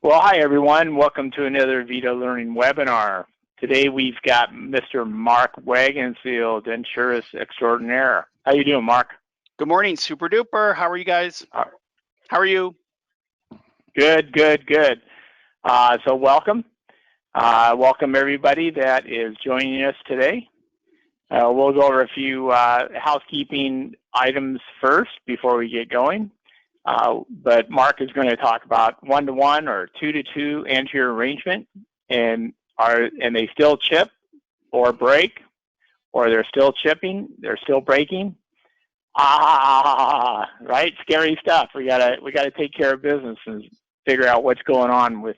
Well, hi everyone. Welcome to another VITA Learning webinar. Today we've got Mr. Mark Wagenfield, denturist extraordinaire. How you doing, Mark? Good morning, super duper. How are you guys? How are you? Good, good, good. So welcome. Welcome everybody that is joining us today. We'll go over a few housekeeping items first before we get going. But Mark is going to talk about 1-to-1 or 2-to-2 anterior arrangement, and they still chip or break, or they're still chipping, they're still breaking. Right? Scary stuff. We gotta take care of business and figure out what's going on with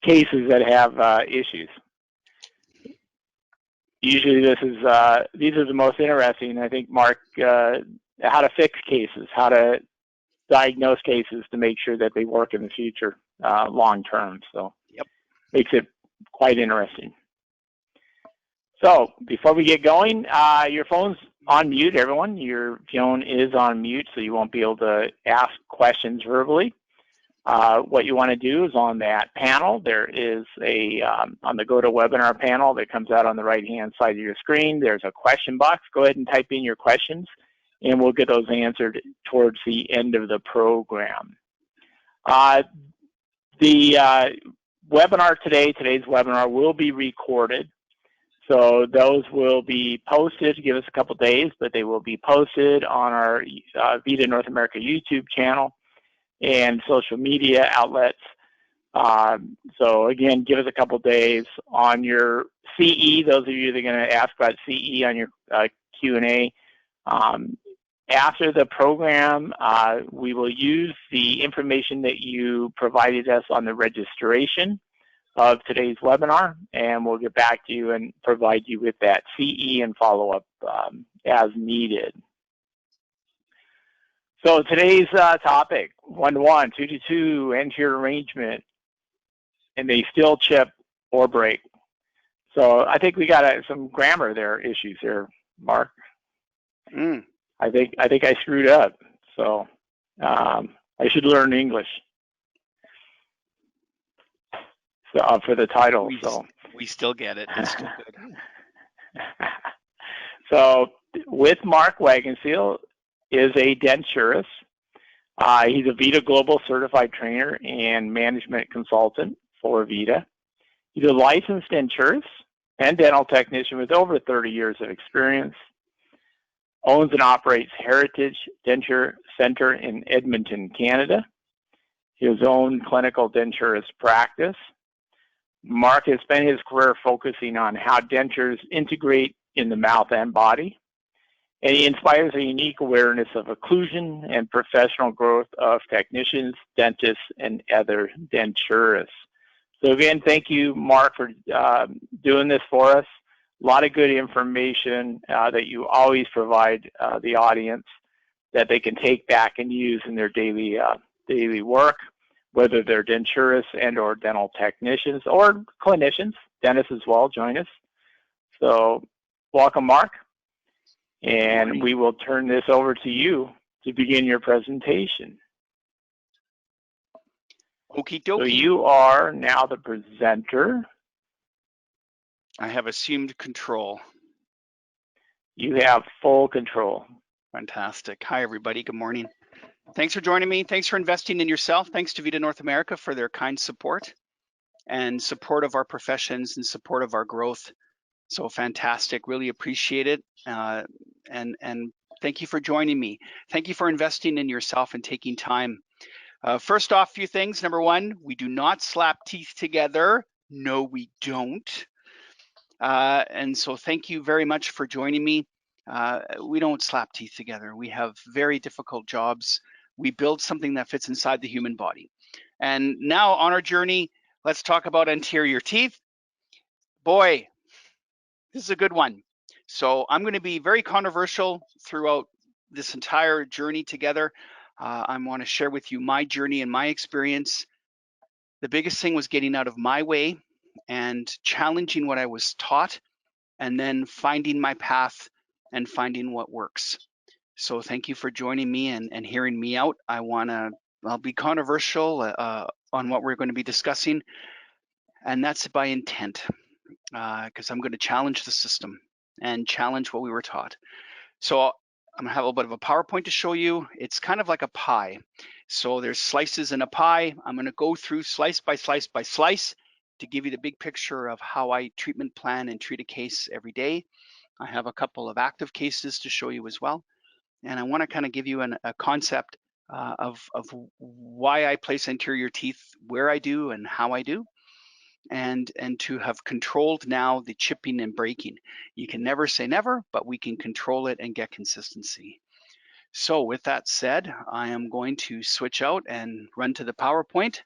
cases that have issues. Usually these are the most interesting. I think, Mark, how to fix cases, how to diagnose cases to make sure that they work in the future long term. So yep, makes it quite interesting. So before we get going, your phone's on mute, everyone. Your phone is on mute, so you won't be able to ask questions verbally. What you want to do is on that panel, there is on the GoToWebinar panel that comes out on the right-hand side of your screen, there's a question box. Go ahead and type in your questions, and we'll get those answered towards the end of the program. The webinar today's webinar will be recorded. So those will be posted. Give us a couple days, but they will be posted on our VITA North America YouTube channel and social media outlets. So again, give us a couple days on your CE. Those of you that are going to ask about CE on your Q&A. After the program, we will use the information that you provided us on the registration of today's webinar, and we'll get back to you and provide you with that CE and follow-up as needed. So today's topic, 1-to-1, 2-to-2 anterior arrangement, and they still chip or break. So I think we got some grammar there issues here, Mark. I think I screwed up, so I should learn English. So for the title, we still get it. It's still good. So with Mark Wagenfield is a denturist. He's a VITA Global Certified Trainer and Management Consultant for VITA. He's a licensed denturist and dental technician with over 30 years of experience. Owns and operates Heritage Denture Center in Edmonton, Canada. His own clinical denturist practice. Mark has spent his career focusing on how dentures integrate in the mouth and body, and he inspires a unique awareness of occlusion and professional growth of technicians, dentists, and other denturists. So again, thank you, Mark, for doing this for us. A lot of good information that you always provide the audience that they can take back and use in their daily work, whether they're denturists and or dental technicians or clinicians, dentists as well, join us. So welcome, Mark. And we will turn this over to you to begin your presentation. Okie dokie. So you are now the presenter. I have assumed control. You have full control. Fantastic. Hi, everybody. Good morning. Thanks for joining me. Thanks for investing in yourself. Thanks to VITA North America for their kind support and support of our professions and support of our growth. So fantastic. Really appreciate it. And thank you for joining me. Thank you for investing in yourself and taking time. First off, a few things. Number one, we do not slap teeth together. No, we don't. And so thank you very much for joining me. We don't slap teeth together. We have very difficult jobs. We build something that fits inside the human body. And now on our journey, let's talk about anterior teeth. Boy, this is a good one. So I'm going to be very controversial throughout this entire journey together. I want to share with you my journey and my experience. The biggest thing was getting out of my way and challenging what I was taught, and then finding my path and finding what works. So thank you for joining me and hearing me out. I'll be controversial. on what we're going to be discussing, and that's by intent, because I'm going to challenge the system and challenge what we were taught. So I'm gonna have a little bit of a PowerPoint to show you. It's kind of like a pie. So there's slices in a pie. I'm gonna go through slice by slice by slice to give you the big picture of how I treatment plan and treat a case every day. I have a couple of active cases to show you as well. And I wanna kind of give you a concept of why I place anterior teeth where I do and how I do. And to have controlled now the chipping and breaking. You can never say never, but we can control it and get consistency. So with that said, I am going to switch out and run to the PowerPoint.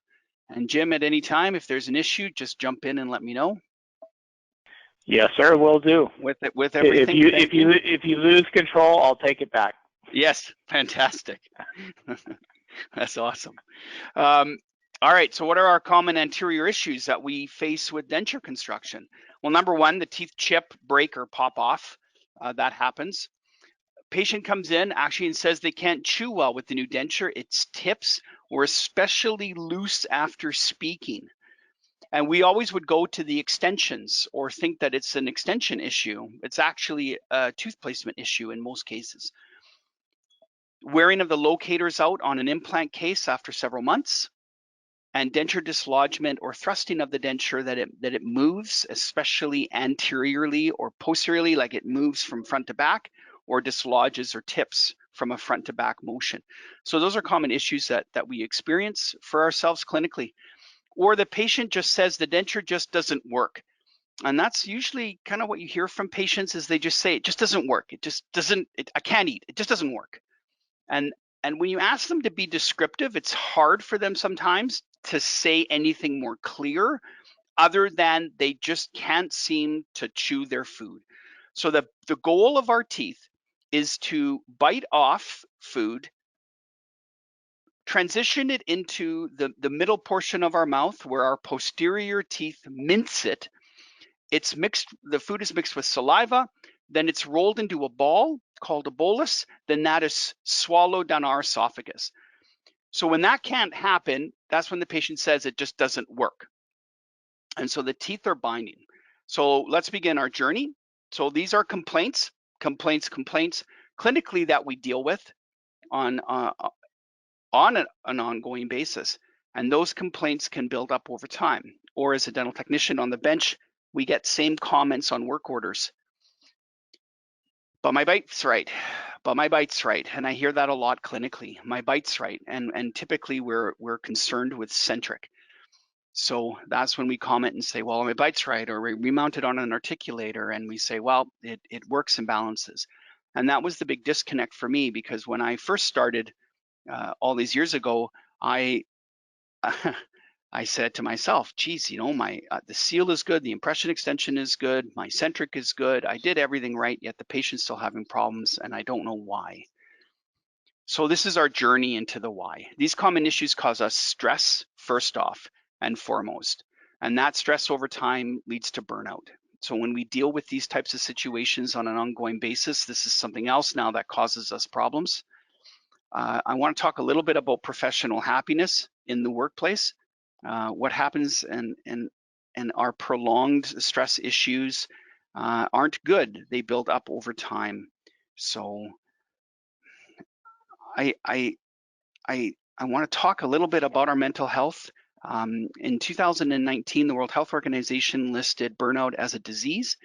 And Jim, at any time, if there's an issue, just jump in and let me know. Yes, sir, will do. With everything. If you lose control, I'll take it back. Yes, fantastic. That's awesome. All right, so what are our common anterior issues that we face with denture construction? Well, number one, the teeth chip, break, or pop off. That happens. Patient comes in actually and says they can't chew well with the new denture. It's tips or especially loose after speaking. And we always would go to the extensions or think that it's an extension issue. It's actually a tooth placement issue in most cases. Wearing of the locators out on an implant case after several months. And denture dislodgement or thrusting of the denture that it moves, especially anteriorly or posteriorly, like it moves from front to back, or dislodges or tips from a front to back motion. So those are common issues that we experience for ourselves clinically. Or the patient just says the denture just doesn't work. And that's usually kind of what you hear from patients is they just say, it just doesn't work. It just doesn't, I can't eat, it just doesn't work. And when you ask them to be descriptive, it's hard for them sometimes to say anything more clear other than they just can't seem to chew their food. So the goal of our teeth is to bite off food, transition it into the middle portion of our mouth where our posterior teeth mince it. It's mixed, the food is mixed with saliva, then it's rolled into a ball called a bolus, then that is swallowed down our esophagus. So when that can't happen, that's when the patient says it just doesn't work. And so the teeth are binding. So let's begin our journey. So these are complaints clinically that we deal with on an ongoing basis. And those complaints can build up over time. Or as a dental technician on the bench, we get same comments on work orders. But my bite's right. But my bite's right. And I hear that a lot clinically. My bite's right. And typically we're concerned with centric. So that's when we comment and say, well, my bite's right, or we mount it on an articulator and we say, well, it works and balances. And that was the big disconnect for me, because when I first started all these years ago, I said to myself, geez, you know, the seal is good, the impression extension is good, my centric is good, I did everything right, yet the patient's still having problems and I don't know why. So this is our journey into the why. These common issues cause us stress first off and foremost, and that stress over time leads to burnout. So when we deal with these types of situations on an ongoing basis, this is something else now that causes us problems. I want to talk a little bit about professional happiness in the workplace. What happens and our prolonged stress issues aren't good. They build up over time. So I want to talk a little bit about our mental health. In 2019, the World Health Organization listed burnout as a disease,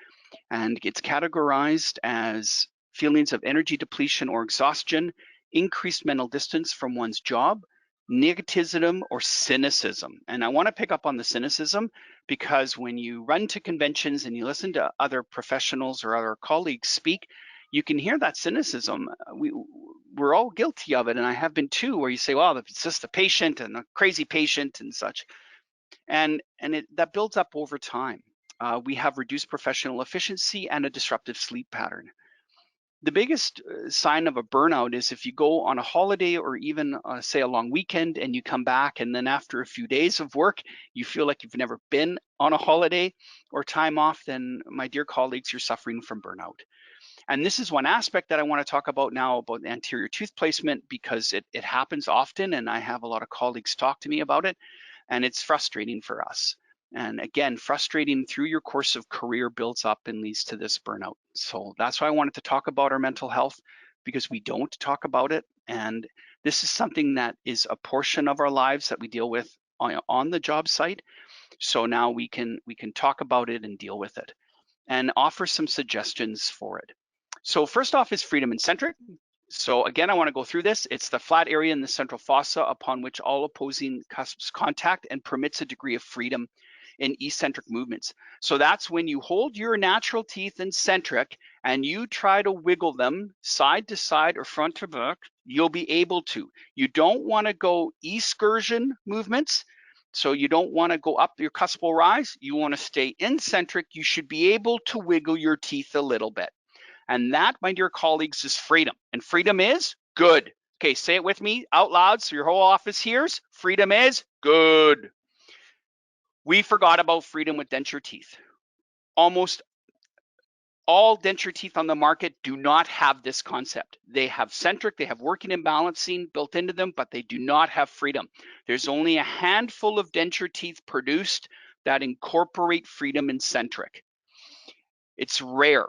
and it's categorized as feelings of energy depletion or exhaustion, increased mental distance from one's job, negativism or cynicism. And I want to pick up on the cynicism because when you run to conventions and you listen to other professionals or other colleagues speak, you can hear that cynicism. We're all guilty of it, and I have been too, where you say, well, it's just a patient and a crazy patient and such. And that builds up over time. We have reduced professional efficiency and a disruptive sleep pattern. The biggest sign of a burnout is if you go on a holiday or even say a long weekend and you come back and then after a few days of work, you feel like you've never been on a holiday or time off, then my dear colleagues, you're suffering from burnout. And this is one aspect that I want to talk about now about anterior tooth placement, because it happens often and I have a lot of colleagues talk to me about it. and it's frustrating for us. And again, frustrating through your course of career builds up and leads to this burnout. So that's why I wanted to talk about our mental health, because we don't talk about it. And this is something that is a portion of our lives that we deal with on the job site. So now we can talk about it and deal with it and offer some suggestions for it. So first off is freedom eccentric. So again, I want to go through this. It's the flat area in the central fossa upon which all opposing cusps contact and permits a degree of freedom in eccentric movements. So that's when you hold your natural teeth in centric and you try to wiggle them side to side or front to back, you'll be able to. You don't want to go excursion movements. So you don't want to go up your cuspal rise. You want to stay eccentric. You should be able to wiggle your teeth a little bit. And that, my dear colleagues, is freedom. And freedom is good. Okay, say it with me out loud so your whole office hears. Freedom is good. We forgot about freedom with denture teeth. Almost all denture teeth on the market do not have this concept. They have centric, they have working and balancing built into them, but they do not have freedom. There's only a handful of denture teeth produced that incorporate freedom in centric. It's rare,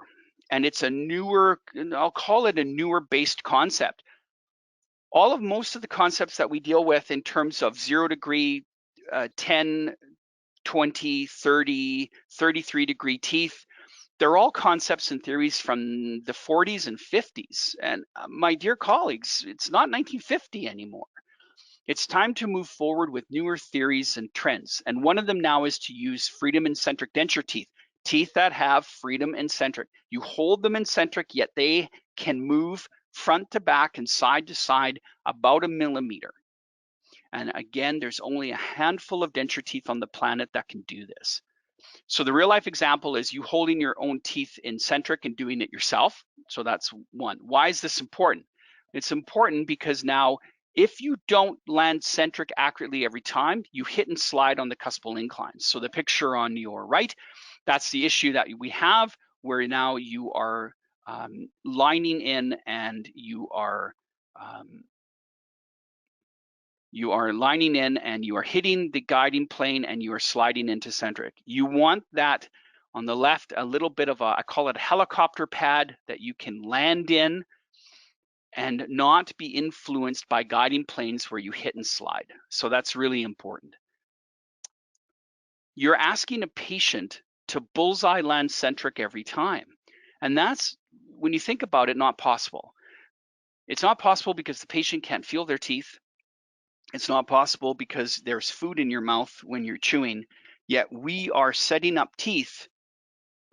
and it's a newer, I'll call it a newer based concept. Most of the concepts that we deal with in terms of 0 degree, 10, 20, 30, 33 degree teeth, they're all concepts and theories from the 40s and 50s. And my dear colleagues, it's not 1950 anymore. It's time to move forward with newer theories and trends. And one of them now is to use freedom and centric denture teeth, teeth that have freedom and centric. You hold them in centric, yet they can move front to back and side to side about 1 millimeter. And again, there's only a handful of denture teeth on the planet that can do this. So the real life example is you holding your own teeth in centric and doing it yourself. So that's one. Why is this important? It's important because now if you don't land centric accurately every time, you hit and slide on the cuspal inclines. So the picture on your right, that's the issue that we have, where now you are lining in and you are lining in and you are hitting the guiding plane and you are sliding into centric. You want that on the left, a little bit of a, I call it a helicopter pad that you can land in and not be influenced by guiding planes where you hit and slide. So that's really important. You're asking a patient to bullseye land centric every time. And that's, when you think about it, not possible. It's not possible because the patient can't feel their teeth. It's not possible because there's food in your mouth when you're chewing, yet we are setting up teeth,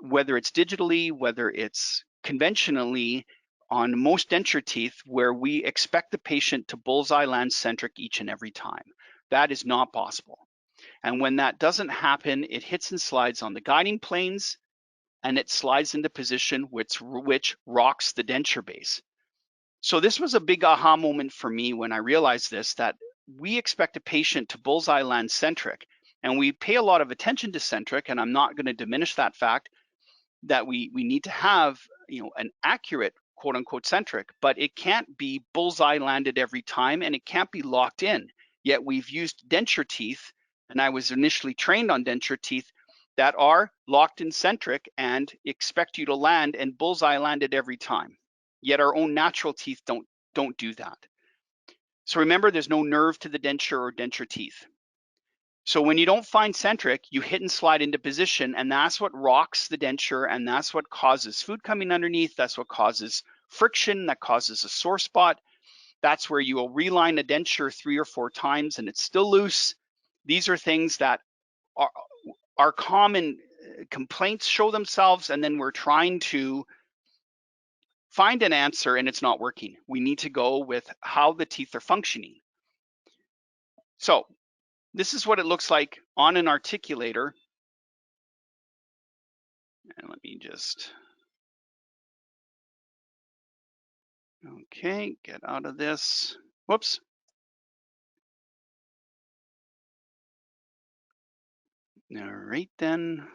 whether it's digitally, whether it's conventionally, on most denture teeth, where we expect the patient to bullseye land centric each and every time. That is not possible. And when that doesn't happen, it hits and slides on the guiding planes, and it slides into position which rocks the denture base. So this was a big aha moment for me when I realized this, that we expect a patient to bullseye land centric, and we pay a lot of attention to centric, and I'm not going to diminish that fact that we need to have, an accurate quote unquote centric, but it can't be bullseye landed every time, and it can't be locked in. Yet we've used denture teeth, and I was initially trained on denture teeth that are locked in centric and expect you to land and bullseye landed every time. Yet our own natural teeth don't do that. So remember, there's no nerve to the denture or denture teeth. So when you don't find centric, you hit and slide into position, and that's what rocks the denture, and that's what causes food coming underneath. That's what causes friction, that causes a sore spot. That's where you will reline a denture 3 or 4 times and it's still loose. These are things that are common complaints show themselves, and then we're trying to find an answer and it's not working. We need to go with how the teeth are functioning. So this is what it looks like on an articulator. And let me just, okay, get out of this. Whoops. All right then.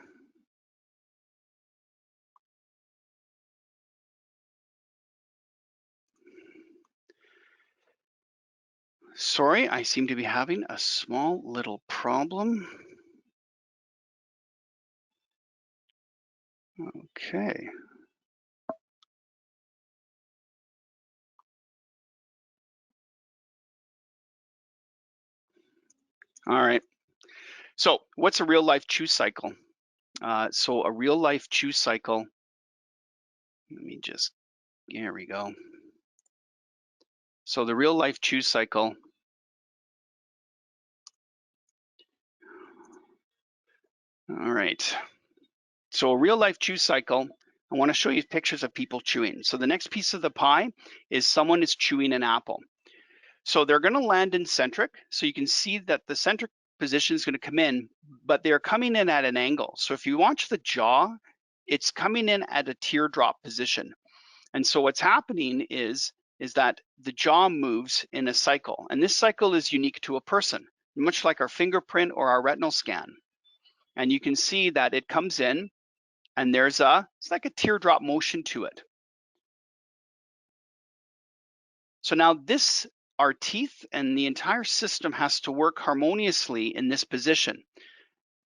Sorry, I seem to be having a small little problem. Okay. All right. So what's a real life chew cycle? So a real life chew cycle, here we go. So the real life chew cycle, all right. So a real life chew cycle, I want to show you pictures of people chewing. So the next piece of the pie is someone is chewing an apple. So they're going to land in centric. So you can see that the centric position is going to come in, but they're coming in at an angle. So if you watch the jaw, it's coming in at a teardrop position. And so what's happening is that the jaw moves in a cycle. And this cycle is unique to a person, much like our fingerprint or our retinal scan. And you can see that it comes in and it's like a teardrop motion to it. So now our teeth and the entire system has to work harmoniously in this position.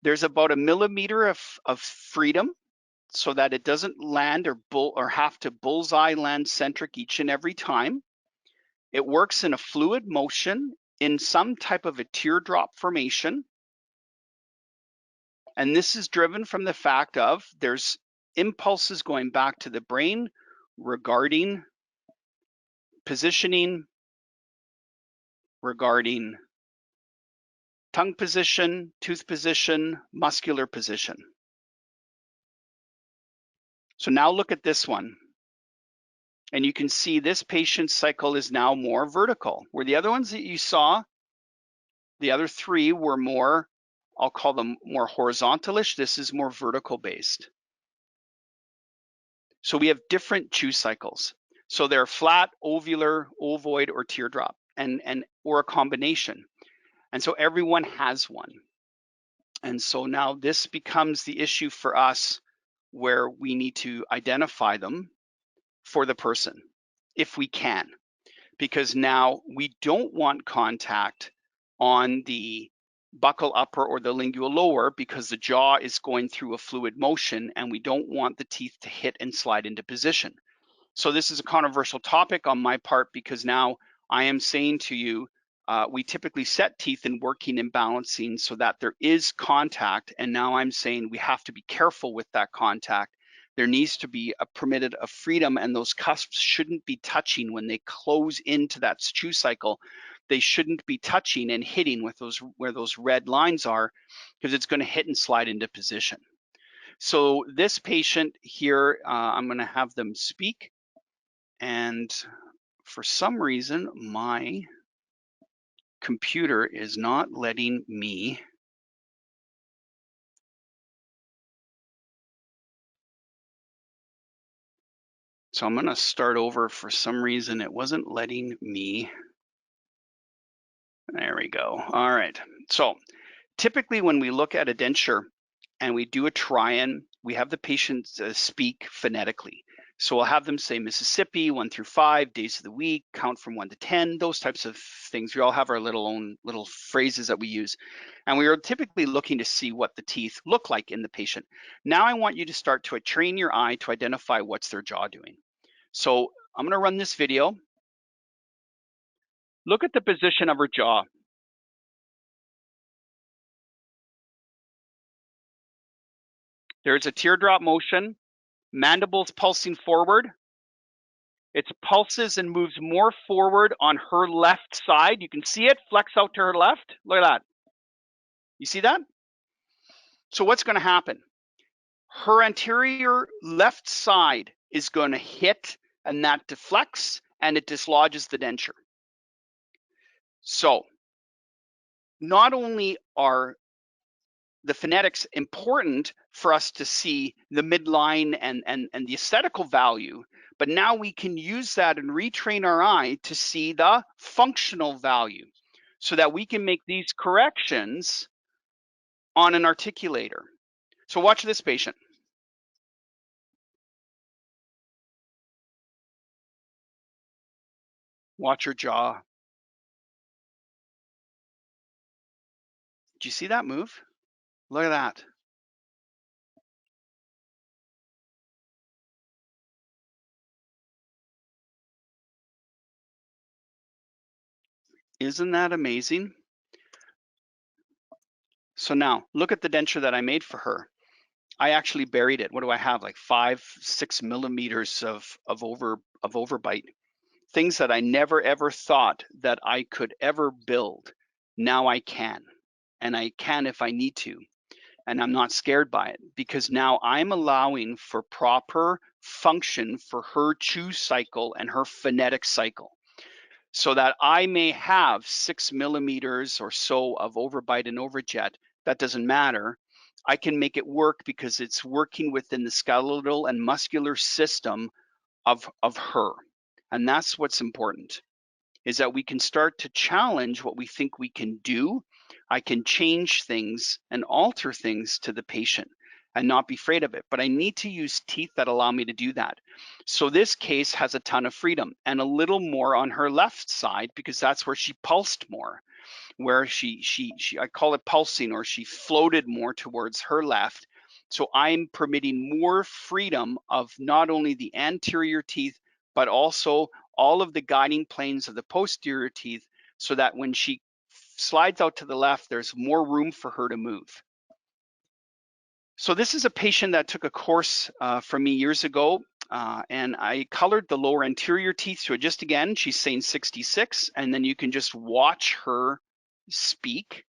There's about a millimeter of freedom so that it doesn't land or have to bullseye land centric each and every time. It works in a fluid motion in some type of a teardrop formation. And this is driven from the fact of there's impulses going back to the brain regarding positioning, regarding tongue position, tooth position, muscular position. So now look at this one. And you can see this patient's cycle is now more vertical, where the other ones that you saw, the other three were more, I'll call them more horizontalish. This is more vertical based. So we have different chew cycles. So they're flat, ovular, ovoid, or teardrop, or a combination. And so everyone has one. And so now this becomes the issue for us where we need to identify them for the person, if we can, because now we don't want contact on the buccal upper or the lingual lower because the jaw is going through a fluid motion and we don't want the teeth to hit and slide into position. So this is a controversial topic on my part because now I am saying to you, we typically set teeth in working and balancing so that there is contact. And now I'm saying we have to be careful with that contact. There needs to be a permitted of freedom, and those cusps shouldn't be touching when they close into that chew cycle. They shouldn't be touching and hitting with where those red lines are, because it's going to hit and slide into position. So this patient here, I'm going to have them speak. And for some reason, my computer is not letting me. So I'm going to start over. For some reason, it wasn't letting me. There we go. All right. So typically when we look at a denture and we do a try-in, we have the patient speak phonetically. So we'll have them say Mississippi 1 through 5, days of the week, count from 1 to 10, those types of things. We all have our own little phrases that we use. And we are typically looking to see what the teeth look like in the patient. Now I want you to start to train your eye to identify what's their jaw doing. So I'm going to run this video. Look at the position of her jaw. There's a teardrop motion. Mandible's pulsing forward. It pulses and moves more forward on her left side. You can see it flex out to her left. Look at that. You see that? So what's going to happen? Her anterior left side is going to hit, and that deflects and it dislodges the denture. So not only are the phonetics important for us to see the midline and the aesthetical value, but now we can use that and retrain our eye to see the functional value so that we can make these corrections on an articulator. So watch this patient. Watch her jaw. Did you see that move? Look at that. Isn't that amazing? So now look at the denture that I made for her. I actually buried it. What do I have? Like 5-6 millimeters of overbite. Things that I never ever thought that I could ever build. Now I can, and I can if I need to. And I'm not scared by it because now I'm allowing for proper function for her chew cycle and her phonetic cycle. So that I may have 6 millimeters or so of overbite and overjet, that doesn't matter. I can make it work because it's working within the skeletal and muscular system of her. And that's what's important, is that we can start to challenge what we think we can do. I can change things and alter things to the patient and not be afraid of it. But I need to use teeth that allow me to do that. So this case has a ton of freedom and a little more on her left side because that's where she pulsed more, where she I call it pulsing, or she floated more towards her left. So I'm permitting more freedom of not only the anterior teeth, but also all of the guiding planes of the posterior teeth, so that when she slides out to the left, there's more room for her to move. So this is a patient that took a course from me years ago, and I colored the lower anterior teeth. So just again, she's saying 66, and then you can just watch her speak.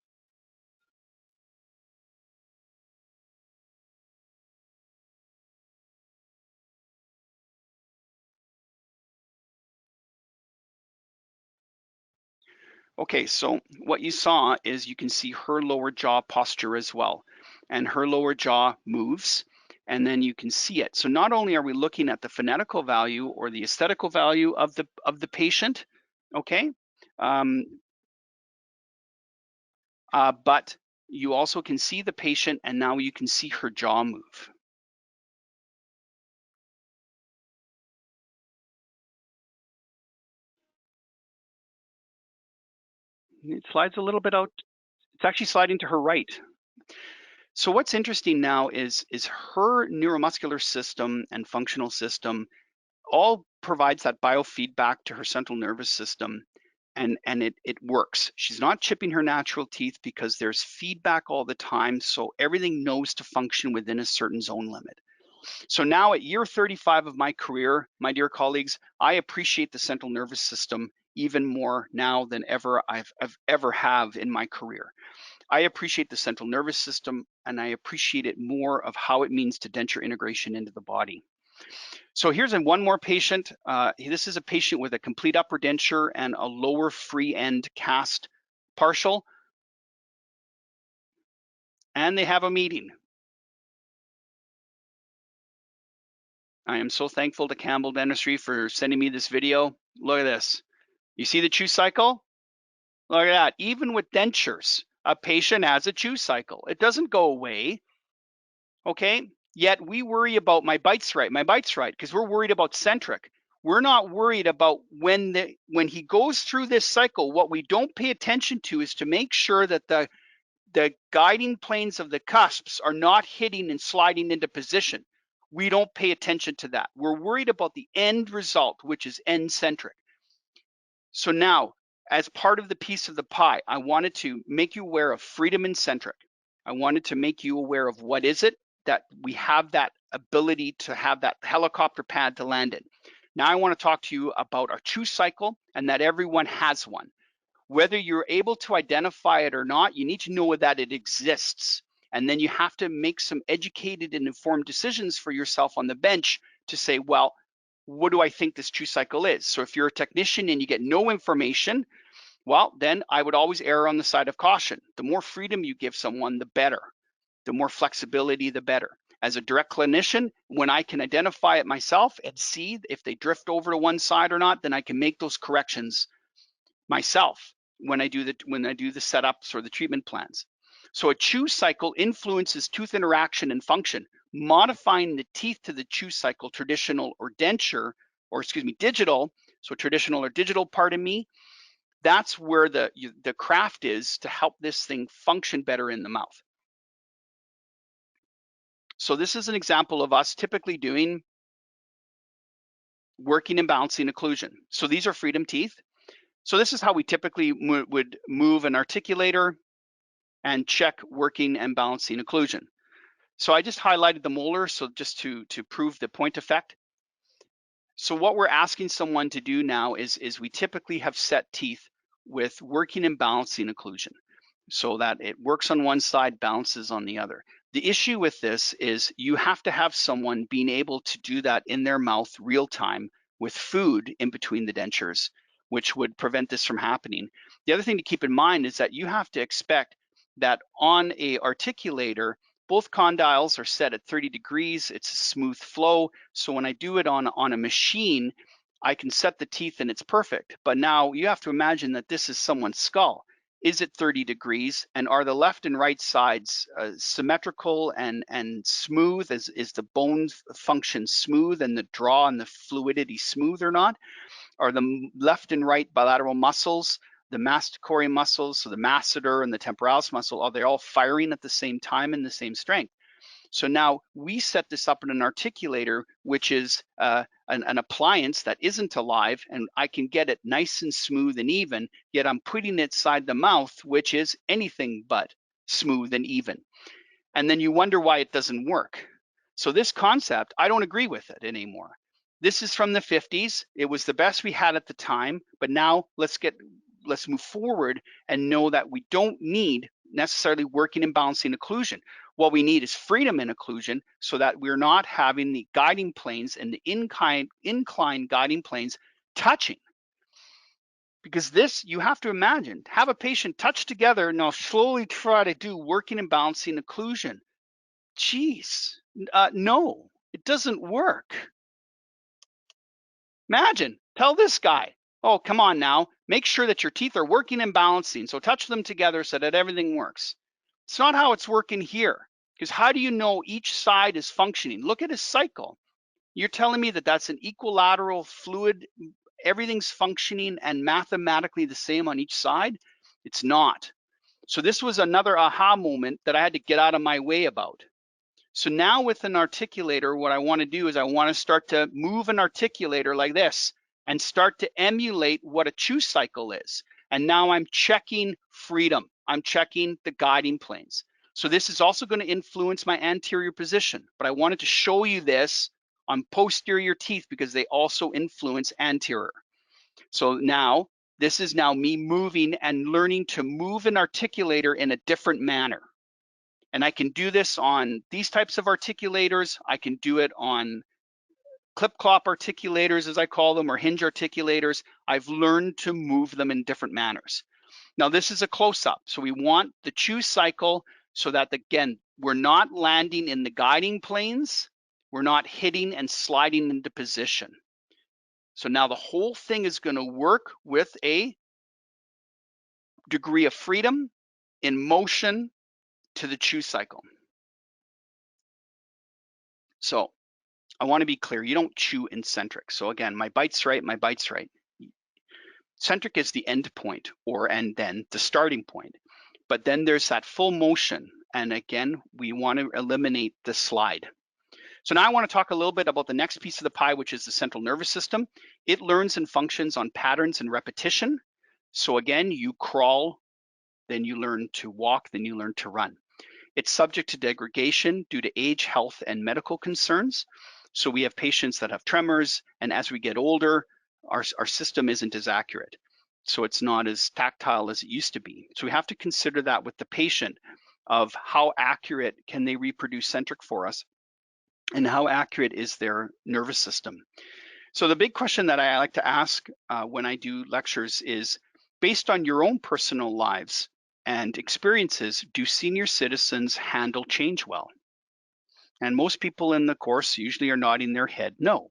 Okay, so what you saw is you can see her lower jaw posture as well, and her lower jaw moves, and then you can see it. So not only are we looking at the phonetical value or the aesthetical value of the patient, okay, but you also can see the patient, and now you can see her jaw move. It slides a little bit out. It's actually sliding to her right. So what's interesting now is her neuromuscular system and functional system all provides that biofeedback to her central nervous system, and it works. She's not chipping her natural teeth because there's feedback all the time, so everything knows to function within a certain zone limit. So now at year 35 of my career, my dear colleagues, I appreciate the central nervous system even more now than ever I've ever have in my career. I appreciate the central nervous system, and I appreciate it more of how it means to denture integration into the body. So here's one more patient. This is a patient with a complete upper denture and a lower free end cast partial, and they have a meeting. I am so thankful to Campbell Dentistry for sending me this video. Look at this. You see the chew cycle? Look at that. Even with dentures, a patient has a chew cycle. It doesn't go away, okay? Yet we worry about my bite's right, because we're worried about centric. We're not worried about when he goes through this cycle. What we don't pay attention to is to make sure that the guiding planes of the cusps are not hitting and sliding into position. We don't pay attention to that. We're worried about the end result, which is end centric. So now, as part of the piece of the pie, I wanted to make you aware of freedom and centric. I wanted to make you aware of what is it that we have that ability to have that helicopter pad to land in. Now I want to talk to you about our chew cycle, and that everyone has one. Whether you're able to identify it or not, you need to know that it exists. And then you have to make some educated and informed decisions for yourself on the bench to say, well, what do I think this chew cycle is? So if you're a technician and you get no information, well, then I would always err on the side of caution. The more freedom you give someone, the better. The more flexibility, the better. As a direct clinician, when I can identify it myself and see if they drift over to one side or not, then I can make those corrections myself when I do the setups or the treatment plans. So a chew cycle influences tooth interaction and function, modifying the teeth to the chew cycle, traditional or denture, or excuse me, digital. So traditional or digital, pardon me, That's where the craft is to help this thing function better in the mouth. So this is an example of us typically doing working and balancing occlusion. So these are freedom teeth. So this is how we typically would move an articulator and check working and balancing occlusion. So I just highlighted the molar, so just to prove the point effect. So what we're asking someone to do now is we typically have set teeth with working and balancing occlusion, so that it works on one side, balances on the other. The issue with this is you have to have someone being able to do that in their mouth real time with food in between the dentures, which would prevent this from happening. The other thing to keep in mind is that you have to expect that on a articulator, both condyles are set at 30 degrees. It's a smooth flow. So when I do it on a machine, I can set the teeth and it's perfect. But now you have to imagine that this is someone's skull. Is it 30 degrees? And are the left and right sides symmetrical and smooth? Is the bone function smooth and the draw and the fluidity smooth or not? Are the left and right bilateral muscles, the masticore muscles, so the masseter and the temporalis muscle, are they all firing at the same time and the same strength? So now we set this up in an articulator, which is an appliance that isn't alive, and I can get it nice and smooth and even, yet I'm putting it inside the mouth, which is anything but smooth and even. And then you wonder why it doesn't work. So this concept, I don't agree with it anymore. This is from the 50s. It was the best we had at the time, but now let's move forward and know that we don't need necessarily working and balancing occlusion. What we need is freedom in occlusion so that we're not having the guiding planes and the incline guiding planes touching. Because this, you have to imagine, have a patient touch together and now slowly try to do working and balancing occlusion. Geez, no, it doesn't work. Imagine, tell this guy, oh, come on now, make sure that your teeth are working and balancing. So touch them together so that everything works. It's not how it's working here. Because how do you know each side is functioning? Look at his cycle. You're telling me that that's an equilateral fluid, everything's functioning and mathematically the same on each side? It's not. So this was another aha moment that I had to get out of my way about. So now with an articulator, what I want to do is I want to start to move an articulator like this and start to emulate what a chew cycle is. And now I'm checking freedom. I'm checking the guiding planes. So this is also going to influence my anterior position, but I wanted to show you this on posterior teeth because they also influence anterior. So now this is now me moving and learning to move an articulator in a different manner. And I can do this on these types of articulators. I can do it on clip-clop articulators, as I call them, or hinge articulators. I've learned to move them in different manners. Now, this is a close-up. So we want the chew cycle so that, again, we're not landing in the guiding planes. We're not hitting and sliding into position. So now the whole thing is going to work with a degree of freedom in motion to the chew cycle. So I want to be clear, you don't chew in centric. So again, my bite's right, my bite's right. Centric is the end point and then the starting point. But then there's that full motion. And again, we want to eliminate the slide. So now I want to talk a little bit about the next piece of the pie, which is the central nervous system. It learns and functions on patterns and repetition. So again, you crawl, then you learn to walk, then you learn to run. It's subject to degradation due to age, health, and medical concerns. So we have patients that have tremors, and as we get older, our system isn't as accurate. So it's not as tactile as it used to be. So we have to consider that with the patient of how accurate can they reproduce centric for us, and how accurate is their nervous system. So the big question that I like to ask when I do lectures is, based on your own personal lives and experiences, do senior citizens handle change well? And most people in the course usually are nodding their head no.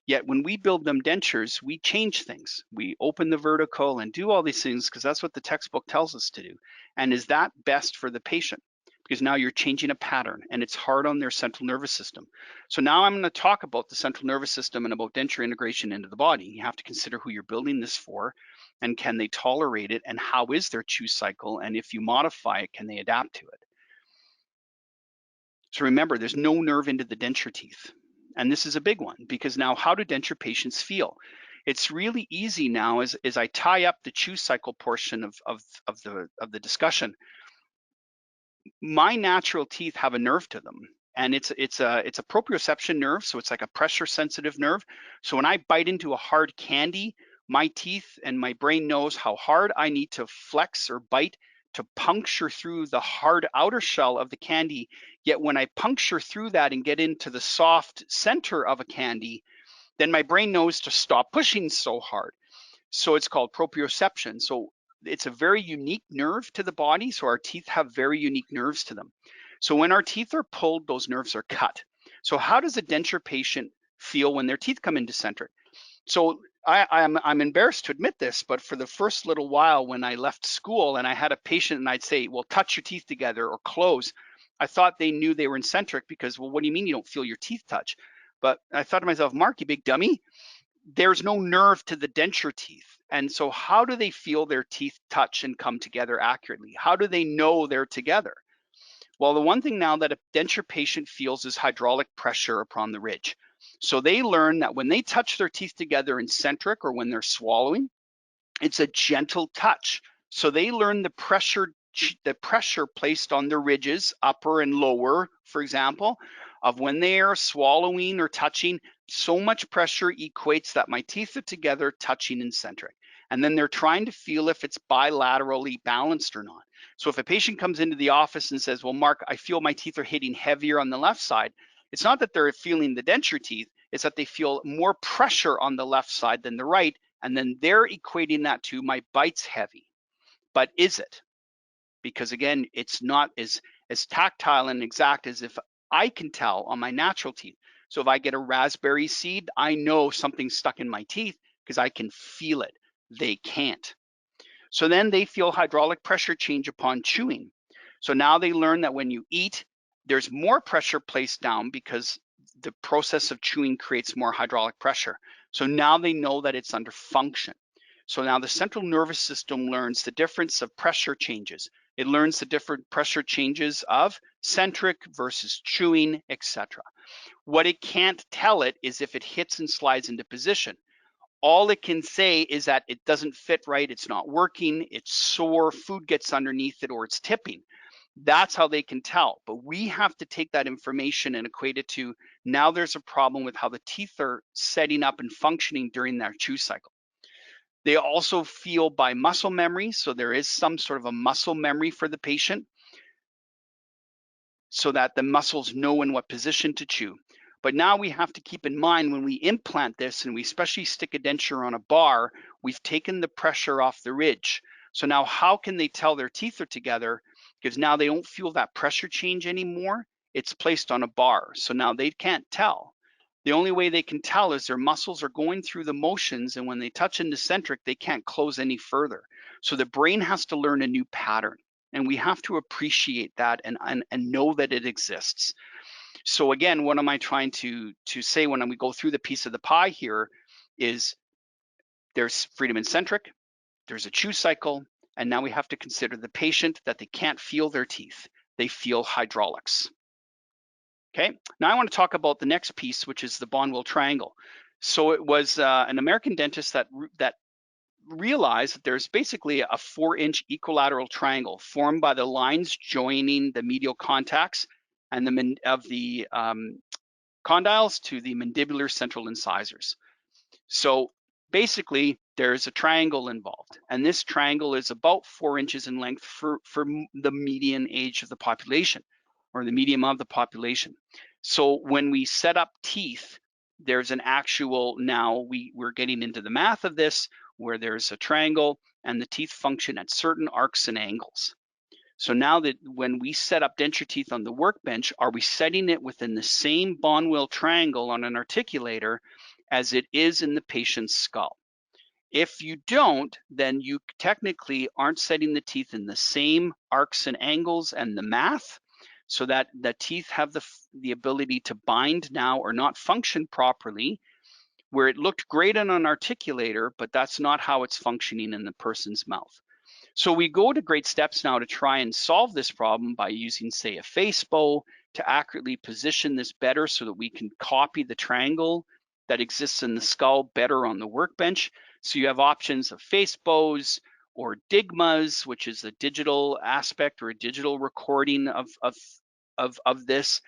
Yet when we build them dentures, we change things. We open the vertical and do all these things because that's what the textbook tells us to do. And is that best for the patient? because now you're changing a pattern and it's hard on their central nervous system. So now I'm going to talk about the central nervous system and about denture integration into the body. You have to consider who you're building this for and can they tolerate it and how is their chew cycle, and if you modify it, can they adapt to it? So remember, there's no nerve into the denture teeth. And this is a big one because now how do denture patients feel? It's really easy now as I tie up the chew cycle portion of the discussion. My natural teeth have a nerve to them, and it's a proprioception nerve, so it's like a pressure sensitive nerve. So when I bite into a hard candy, my teeth and my brain knows how hard I need to flex or bite to puncture through the hard outer shell of the candy. Yet when I puncture through that and get into the soft center of a candy, then my brain knows to stop pushing so hard. So it's called proprioception. So it's a very unique nerve to the body. So our teeth have very unique nerves to them. So when our teeth are pulled, those nerves are cut. So how does a denture patient feel when their teeth come into centric? So I'm embarrassed to admit this, but for the first little while when I left school and I had a patient and I'd say, well, touch your teeth together or close, I thought they knew they were in centric because, well, what do you mean you don't feel your teeth touch? But I thought to myself, Mark, you big dummy, there's no nerve to the denture teeth. And so how do they feel their teeth touch and come together accurately? How do they know they're together? Well, the one thing now that a denture patient feels is hydraulic pressure upon the ridge. So they learn that when they touch their teeth together in centric or when they're swallowing, it's a gentle touch. So they learn the pressure placed on the ridges, upper and lower, for example, of when they are swallowing or touching, so much pressure equates that my teeth are together touching in centric. And then they're trying to feel if it's bilaterally balanced or not. So if a patient comes into the office and says, well, Mark, I feel my teeth are hitting heavier on the left side, it's not that they're feeling the denture teeth, it's that they feel more pressure on the left side than the right, and then they're equating that to my bite's heavy. But is it? Because again, it's not as tactile and exact as if I can tell on my natural teeth. So if I get a raspberry seed, I know something's stuck in my teeth because I can feel it. They can't. So then they feel hydraulic pressure change upon chewing. So now they learn that when you eat, there's more pressure placed down because the process of chewing creates more hydraulic pressure. So now they know that it's under function. So now the central nervous system learns the difference of pressure changes. It learns the different pressure changes of centric versus chewing, etc. What it can't tell it is if it hits and slides into position. All it can say is that it doesn't fit right, it's not working, it's sore, food gets underneath it, or it's tipping. That's how they can tell. But we have to take that information and equate it to now there's a problem with how the teeth are setting up and functioning during their chew cycle. They also feel by muscle memory, so there is some sort of a muscle memory for the patient so that the muscles know in what position to chew. But now we have to keep in mind when we implant this and we especially stick a denture on a bar, we've taken the pressure off the ridge. So now how can they tell their teeth are together? Because now they don't feel that pressure change anymore. It's placed on a bar. So now they can't tell. The only way they can tell is their muscles are going through the motions, and when they touch into centric, they can't close any further. So the brain has to learn a new pattern, and we have to appreciate that and know that it exists. So again, what am I trying to say when we go through the piece of the pie here is there's freedom in centric, there's a chew cycle, and now we have to consider the patient that they can't feel their teeth. They feel hydraulics. Okay, now I want to talk about the next piece, which is the Bonwell triangle. So it was an American dentist that realized that there's basically a 4-inch equilateral triangle formed by the lines joining the medial contacts and the condyles to the mandibular central incisors. So basically, there's a triangle involved, and this triangle is about 4 inches in length for the median age of the population, or the medium of the population. So when we set up teeth, there's an actual, now we're getting into the math of this, where there's a triangle and the teeth function at certain arcs and angles. So now that when we set up denture teeth on the workbench, are we setting it within the same Bonwell triangle on an articulator as it is in the patient's skull? If you don't, then you technically aren't setting the teeth in the same arcs and angles and the math, so that the teeth have the ability to bind now or not function properly, where it looked great on an articulator, but that's not how it's functioning in the person's mouth. So we go to great steps now to try and solve this problem by using, say, a face bow to accurately position this better so that we can copy the triangle that exists in the skull better on the workbench. So you have options of face bows or digmas, which is a digital aspect or a digital recording of this.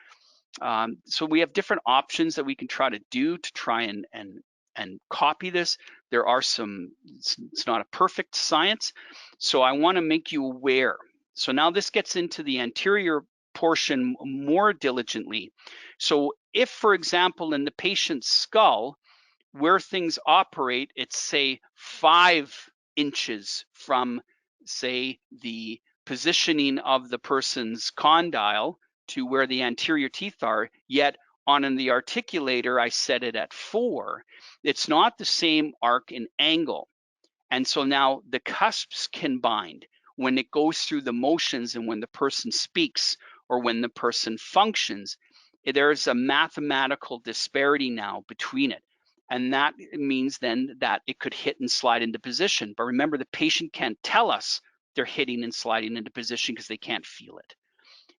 So we have different options that we can try to do to try and copy this. There are some, it's not a perfect science. So I want to make you aware. So now this gets into the anterior portion more diligently. So if, for example, in the patient's skull, where things operate, it's say 5 inches from, say, the positioning of the person's condyle to where the anterior teeth are, yet on the articulator, I set it at 4. It's not the same arc and angle. And so now the cusps can bind when it goes through the motions and when the person speaks or when the person functions. There's a mathematical disparity now between it. And that means then that it could hit and slide into position. But remember, the patient can't tell us they're hitting and sliding into position because they can't feel it.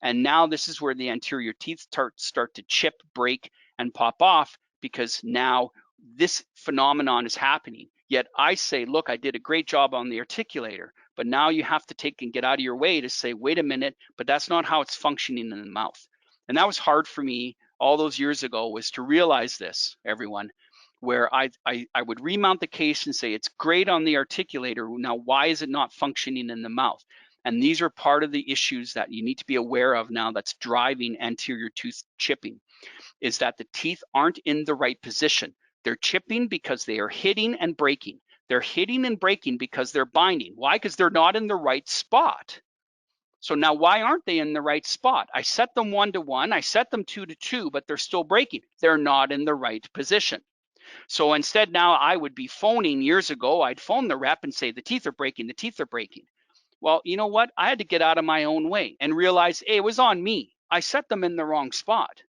And now this is where the anterior teeth start to chip, break, and pop off, because now this phenomenon is happening. Yet I say, look, I did a great job on the articulator, but now you have to take and get out of your way to say, wait a minute, but that's not how it's functioning in the mouth. And that was hard for me all those years ago, was to realize this, everyone, where I would remount the case and say, it's great on the articulator, now why is it not functioning in the mouth? And these are part of the issues that you need to be aware of now that's driving anterior tooth chipping, is that the teeth aren't in the right position. They're chipping because they are hitting and breaking. They're hitting and breaking because they're binding. Why? Because they're not in the right spot. So now why aren't they in the right spot? I set them 1 to 1, I set them 2 to 2, but they're still breaking. They're not in the right position. So instead now I would be phoning years ago, I'd phone the rep and say, the teeth are breaking, the teeth are breaking. Well, you know what? I had to get out of my own way and realize, hey, it was on me. I set them in the wrong spot.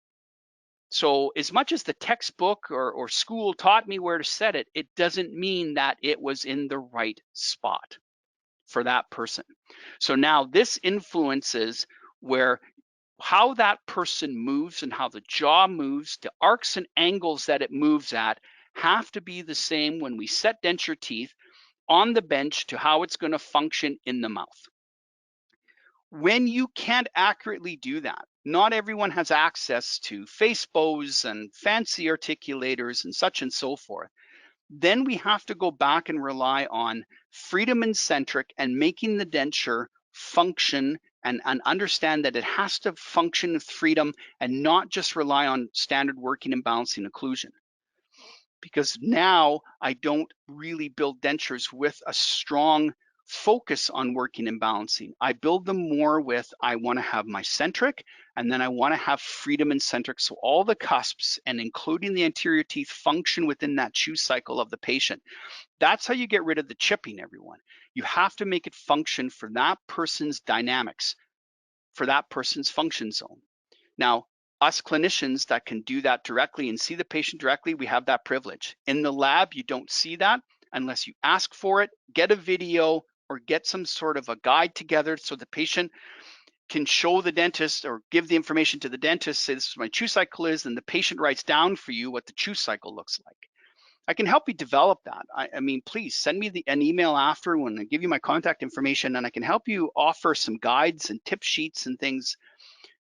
So as much as the textbook or school taught me where to set it, it doesn't mean that it was in the right spot for that person. So now this influences how that person moves and how the jaw moves, the arcs and angles that it moves at have to be the same when we set denture teeth on the bench to how it's going to function in the mouth. When you can't accurately do that, not everyone has access to face bows and fancy articulators and such and so forth, then we have to go back and rely on freedom and centric and making the denture function and understand that it has to function with freedom and not just rely on standard working and balancing occlusion. Because now I don't really build dentures with a strong focus on working and balancing. I build them more with, I want to have my centric, and then I want to have freedom and centric. So all the cusps and including the anterior teeth function within that chew cycle of the patient. That's how you get rid of the chipping, everyone. You have to make it function for that person's dynamics, for that person's function zone. Now, us clinicians that can do that directly and see the patient directly, we have that privilege. In the lab, you don't see that unless you ask for it, get a video, or get some sort of a guide together so the patient can show the dentist or give the information to the dentist, say this is my chew cycle is, and the patient writes down for you what the chew cycle looks like. I can help you develop that. I mean, please send me an email after when I give you my contact information, and I can help you offer some guides and tip sheets and things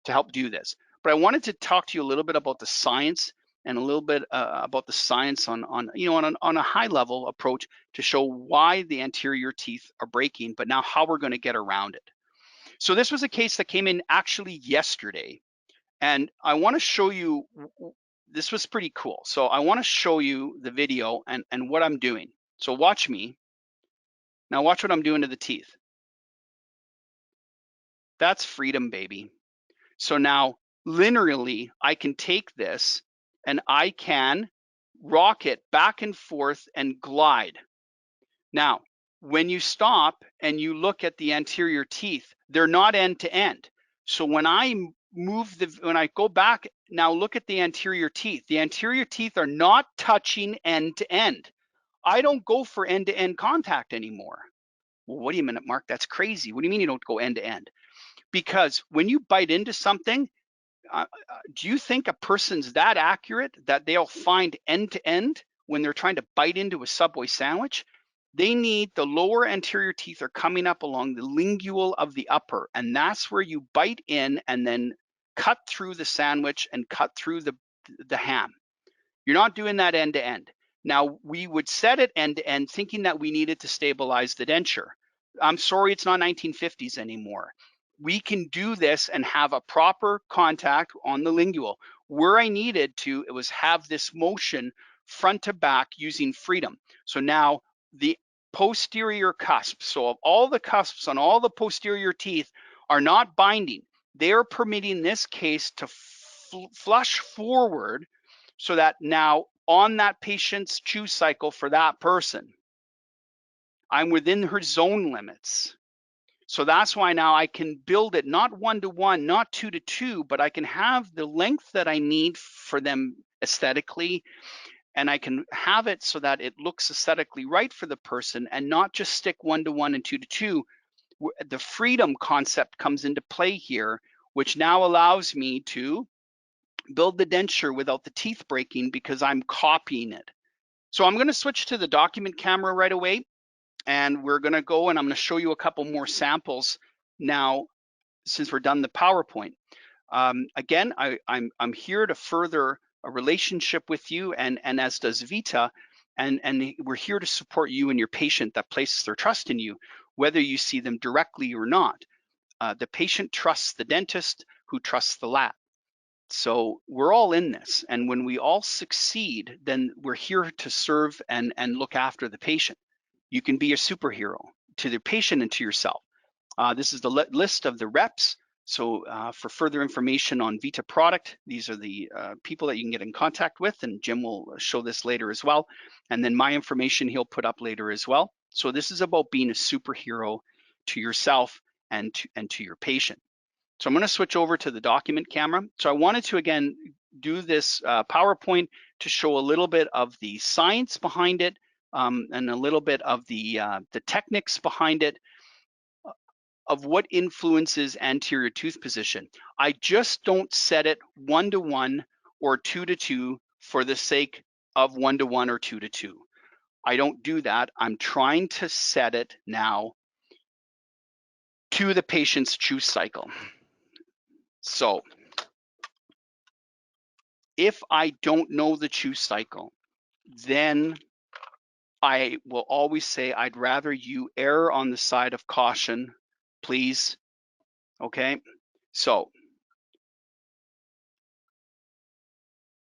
to help do this. But I wanted to talk to you a little bit about the science and a little bit about the science on a high level approach to show why the anterior teeth are breaking, but now how we're going to get around it. So this was a case that came in actually yesterday, and I want to show you, this was pretty cool. So I want to show you the video and what I'm doing. So watch me. Now watch what I'm doing to the teeth. That's freedom, baby. So now linearly, I can take this and I can rock it back and forth and glide. Now, when you stop and you look at the anterior teeth, they're not end to end. So when I when I go back, now look at the anterior teeth. The anterior teeth are not touching end to end. I don't go for end to end contact anymore. Well, what do you mean, Mark? That's crazy. What do you mean you don't go end to end? Because when you bite into something, do you think a person's that accurate that they'll find end to end when they're trying to bite into a Subway sandwich? They need, the lower anterior teeth are coming up along the lingual of the upper, and that's where you bite in and then cut through the sandwich and cut through the ham. You're not doing that end to end. Now, we would set it end to end thinking that we needed to stabilize the denture. I'm sorry, it's not 1950s anymore. We can do this and have a proper contact on the lingual. Where I needed to, it was have this motion front to back using freedom. So now the posterior cusps, so of all the cusps on all the posterior teeth are not binding. They are permitting this case to flush forward so that now on that patient's chew cycle for that person, I'm within her zone limits. So that's why now I can build it not 1-to-1, not 2-to-2, but I can have the length that I need for them aesthetically, and I can have it so that it looks aesthetically right for the person and not just stick 1-to-1 and 2-to-2. The freedom concept comes into play here, which now allows me to build the denture without the teeth breaking because I'm copying it. So I'm going to switch to the document camera right away, and we're going to go and I'm going to show you a couple more samples now since we're done the PowerPoint. Again, I'm here to further a relationship with you, and as does VITA, and we're here to support you and your patient that places their trust in you, whether you see them directly or not. The patient trusts the dentist, who trusts the lab. So we're all in this, and when we all succeed, then we're here to serve and look after the patient. You can be a superhero to the patient and to yourself. This is the list of the reps. So for further information on VITA product, these are the people that you can get in contact with, and Jim will show this later as well. And then my information he'll put up later as well. So this is about being a superhero to yourself and to your patient. So I'm going to switch over to the document camera. So I wanted to, again, do this PowerPoint to show a little bit of the science behind it and a little bit of the techniques behind it of what influences anterior tooth position. I just don't set it 1-to-1 or 2-to-2 for the sake of 1-to-1 or 2-to-2. I don't do that. I'm trying to set it now to the patient's chew cycle. So if I don't know the chew cycle, then I will always say I'd rather you err on the side of caution, please. Okay, so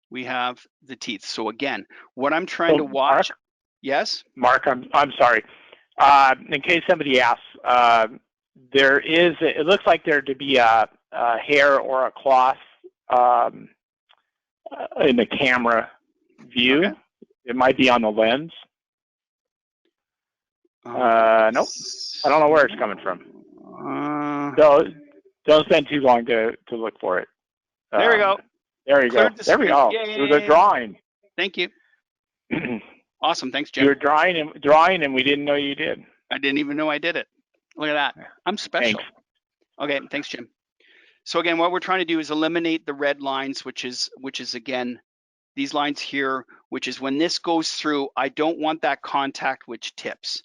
we have the teeth. So again, what I'm trying to watch. Mark? Yes? Mark, I'm sorry. In case somebody asks, there is, it looks like there to be a hair or a cloth in the camera view. Okay. It might be on the lens. Nope. I don't know where it's coming from. Don't spend too long to look for it. There we go. There you go. There we go. Yay. It was a drawing. Thank you. Awesome. Thanks, Jim. You were drawing and we didn't know you did. I didn't even know I did it. Look at that. I'm special. Thanks. Okay. Thanks, Jim. So again, what we're trying to do is eliminate the red lines, which is again, these lines here, which is when this goes through, I don't want that contact which tips.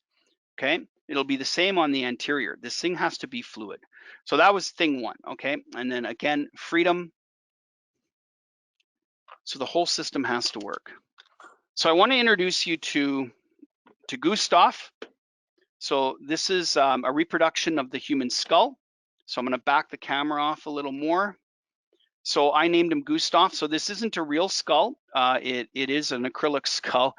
Okay. It'll be the same on the anterior. This thing has to be fluid. So that was thing one. Okay. And then again, freedom. So the whole system has to work. So I want to introduce you to Gustav. So this is a reproduction of the human skull. So I'm going to back the camera off a little more. So I named him Gustav. So this isn't a real skull. It is an acrylic skull.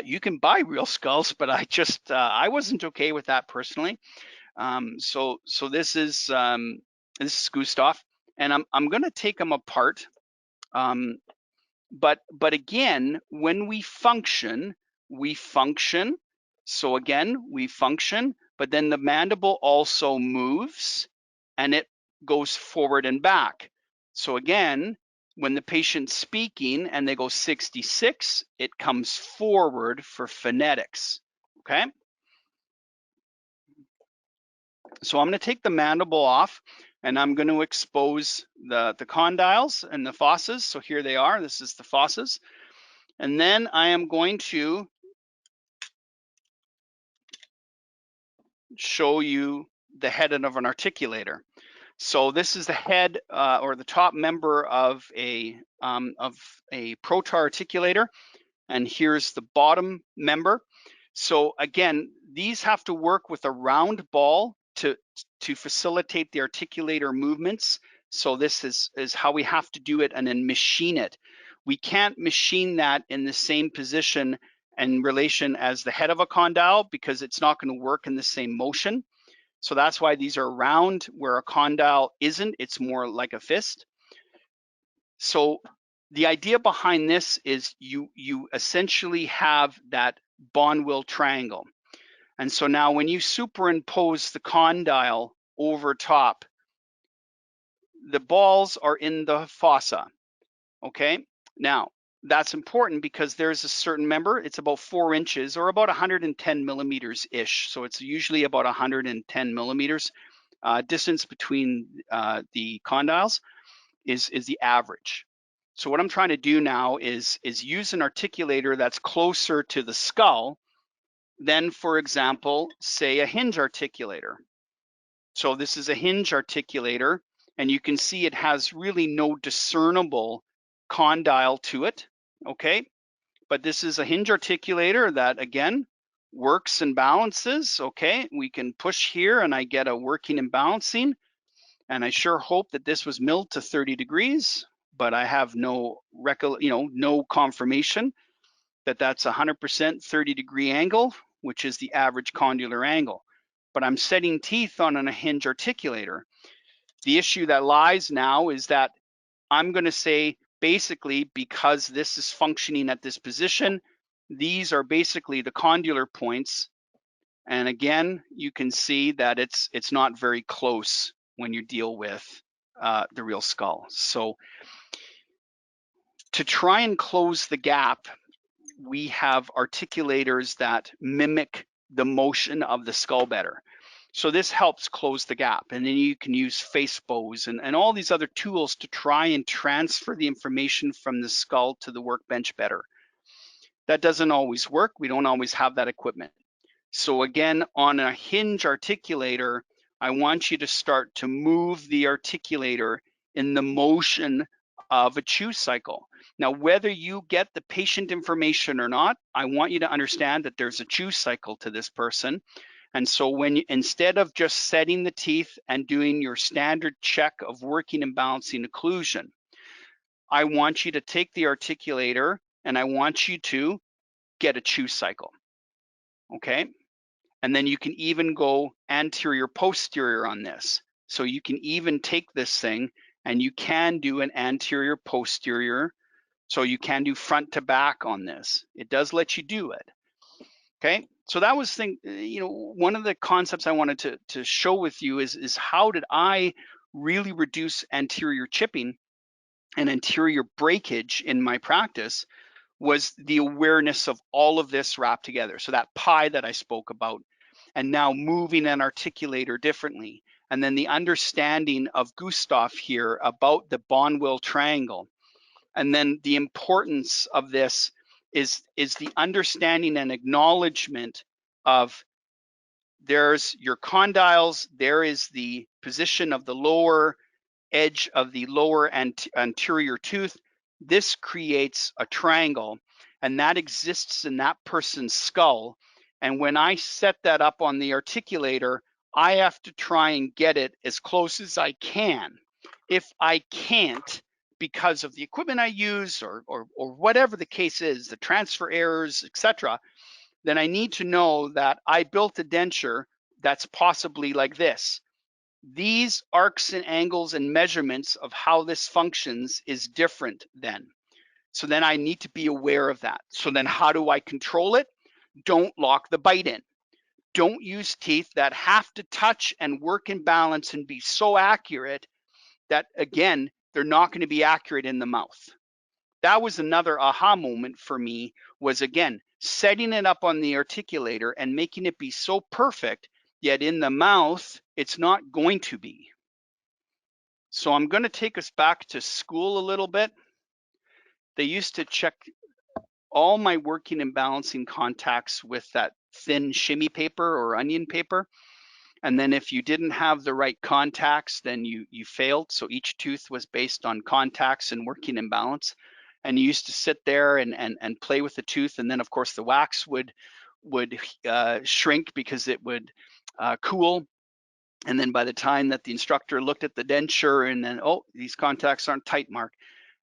You can buy real skulls, but I wasn't okay with that personally. So this is Gustav, and I'm going to take him apart. But again, when we function. So again, we function, but then the mandible also moves and it goes forward and back. So again, when the patient's speaking and they go 66, it comes forward for phonetics, okay? So I'm going to take the mandible off and I'm going to expose the condyles and the fosses. So here they are. This is the fosses. And then I am going to show you the head of an articulator. So this is the head or the top member of a protar articulator, and here's the bottom member. So again, these have to work with a round ball to facilitate the articulator movements. So this is how we have to do it, and then machine it. We can't machine that in the same position and relation as the head of a condyle because it's not going to work in the same motion. So that's why these are round where a condyle isn't. It's more like a fist. So the idea behind this is you essentially have that Bonwell triangle. And so now when you superimpose the condyle over top, the balls are in the fossa, okay? Now, that's important because there's a certain member, it's about 4 inches or about 110 millimeters-ish. So it's usually about 110 millimeters. Distance between the condyles is the average. So what I'm trying to do now is use an articulator that's closer to the skull than, for example, say a hinge articulator. So this is a hinge articulator, and you can see it has really no discernible condyle to it, okay? But this is a hinge articulator that, again, works and balances, okay? We can push here and I get a working and balancing, and I sure hope that this was milled to 30 degrees, but I have no confirmation that that's 100% 30-degree angle, which is the average condylar angle. But I'm setting teeth on a hinge articulator. The issue that lies now is that I'm going to say, basically, because this is functioning at this position, these are basically the condylar points. And again, you can see that it's not very close when you deal with the real skull. So to try and close the gap, we have articulators that mimic the motion of the skull better. So this helps close the gap. And then you can use face bows and all these other tools to try and transfer the information from the skull to the workbench better. That doesn't always work. We don't always have that equipment. So again, on a hinge articulator, I want you to start to move the articulator in the motion of a chew cycle. Now, whether you get the patient information or not, I want you to understand that there's a chew cycle to this person. And so when you, instead of just setting the teeth and doing your standard check of working and balancing occlusion, I want you to take the articulator and I want you to get a chew cycle, okay? And then you can even go anterior posterior on this. So you can even take this thing and you can do an anterior posterior. So you can do front to back on this. It does let you do it. Okay, so that was one of the concepts I wanted to show with you is how did I really reduce anterior chipping and anterior breakage in my practice was the awareness of all of this wrapped together. So that pie that I spoke about, and now moving an articulator differently. And then the understanding of Gustav here about the Bonwell triangle. And then the importance of this is the understanding and acknowledgement of there's your condyles, there is the position of the lower edge of the lower anterior tooth. This creates a triangle, and that exists in that person's skull. And when I set that up on the articulator, I have to try and get it as close as I can. If I can't, because of the equipment I use or whatever the case is, the transfer errors, etc., then I need to know that I built a denture that's possibly like this. These arcs and angles and measurements of how this functions is different then. So then I need to be aware of that. So then how do I control it? Don't lock the bite in. Don't use teeth that have to touch and work in balance and be so accurate that, again, they're not going to be accurate in the mouth. That was another aha moment for me, was again, setting it up on the articulator and making it be so perfect, yet in the mouth, it's not going to be. So I'm going to take us back to school a little bit. They used to check all my working and balancing contacts with that thin shimmy paper or onion paper. And then if you didn't have the right contacts, then you failed. So each tooth was based on contacts and working and balance. And you used to sit there and play with the tooth. And then of course the wax would shrink because it would cool. And then by the time that the instructor looked at the denture and then, oh, these contacts aren't tight, Mark.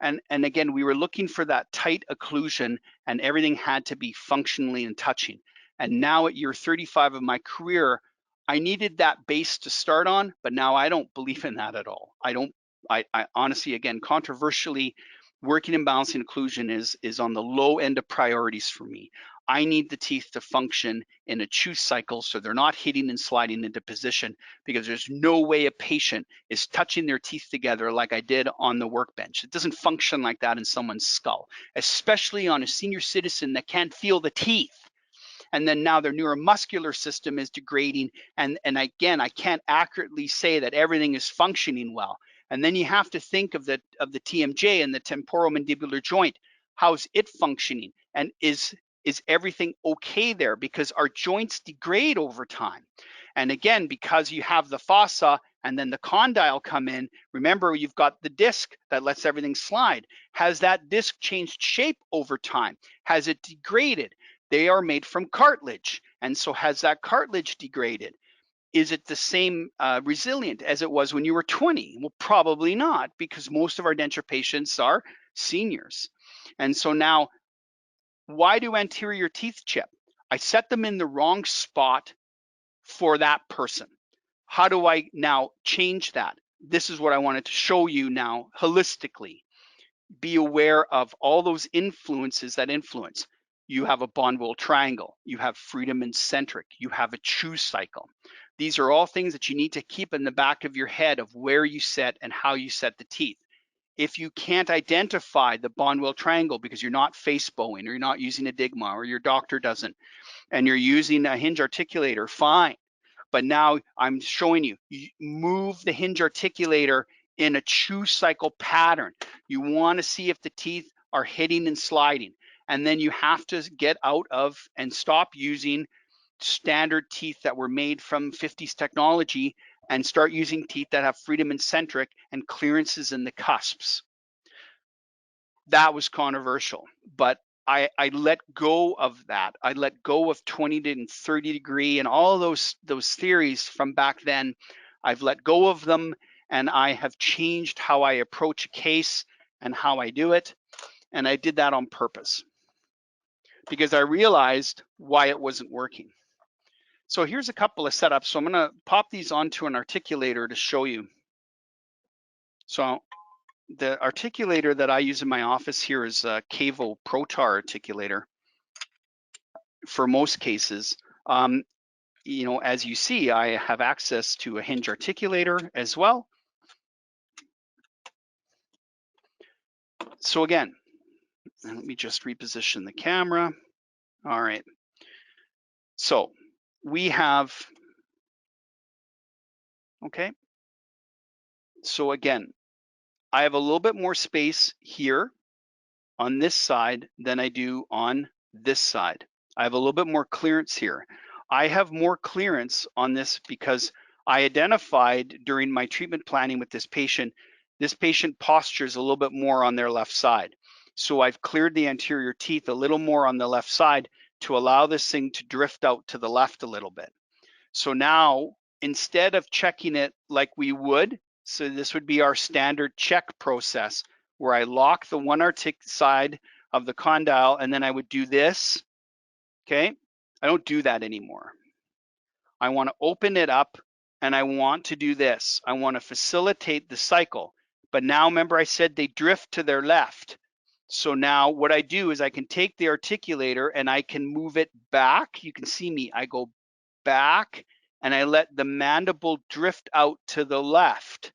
And again, we were looking for that tight occlusion, and everything had to be functionally and touching. And now at year 35 of my career, I needed that base to start on, but now I don't believe in that at all. I honestly, again, controversially, working and balancing occlusion is on the low end of priorities for me. I need the teeth to function in a chew cycle so they're not hitting and sliding into position, because there's no way a patient is touching their teeth together like I did on the workbench. It doesn't function like that in someone's skull, especially on a senior citizen that can't feel the teeth. And then now their neuromuscular system is degrading. And again, I can't accurately say that everything is functioning well. And then you have to think of the TMJ and the temporomandibular joint. How's it functioning? And is everything okay there? Because our joints degrade over time. And again, because you have the fossa and then the condyle come in, remember you've got the disc that lets everything slide. Has that disc changed shape over time? Has it degraded? They are made from cartilage. And so has that cartilage degraded? Is it the same resilient as it was when you were 20? Well, probably not, because most of our denture patients are seniors. And so now, why do anterior teeth chip? I set them in the wrong spot for that person. How do I now change that? This is what I wanted to show you now holistically. Be aware of all those influences that influence. You have a Bonwell triangle, you have freedom and centric, you have a chew cycle. These are all things that you need to keep in the back of your head of where you set and how you set the teeth. If you can't identify the Bonwell triangle because you're not face bowing or you're not using a Digma or your doctor doesn't, and you're using a hinge articulator, fine. But now I'm showing you, move the hinge articulator in a chew cycle pattern. You want to see if the teeth are hitting and sliding. And then you have to get out of and stop using standard teeth that were made from 50s technology and start using teeth that have freedom and centric and clearances in the cusps. That was controversial, but I let go of that. I let go of 20 and 30 degree and all those theories from back then. I've let go of them, and I have changed how I approach a case and how I do it. And I did that on purpose because I realized why it wasn't working. So here's a couple of setups. So I'm going to pop these onto an articulator to show you. So the articulator that I use in my office here is a Cavo Protar articulator for most cases. You know, as you see, I have access to a hinge articulator as well. So again, let me just reposition the camera. All right. So we have, okay. So again, I have a little bit more space here on this side than I do on this side. I have a little bit more clearance here. I have more clearance on this because I identified during my treatment planning with this patient postures a little bit more on their left side. So I've cleared the anterior teeth a little more on the left side to allow this thing to drift out to the left a little bit. So now, instead of checking it like we would, so this would be our standard check process, where I lock the one side of the condyle and then I would do this, okay? I don't do that anymore. I want to open it up and I want to do this. I want to facilitate the cycle. But now remember I said they drift to their left. So now what I do is I can take the articulator and I can move it back. You can see me, I go back and I let the mandible drift out to the left.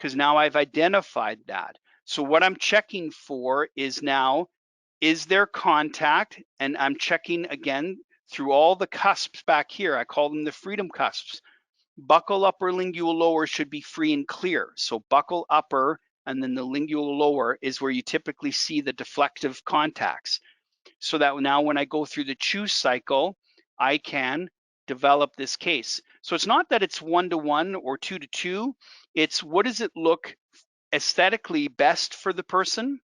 because now I've identified that. So what I'm checking for is now, is there contact? And I'm checking again through all the cusps back here. I call them the freedom cusps. Buccal upper, lingual lower should be free and clear. So buccal upper and then the lingual lower is where you typically see the deflective contacts. So that now when I go through the chew cycle, I can develop this case. So it's not that it's 1-to-1 or 2-to-2. It's what does it look aesthetically best for the person,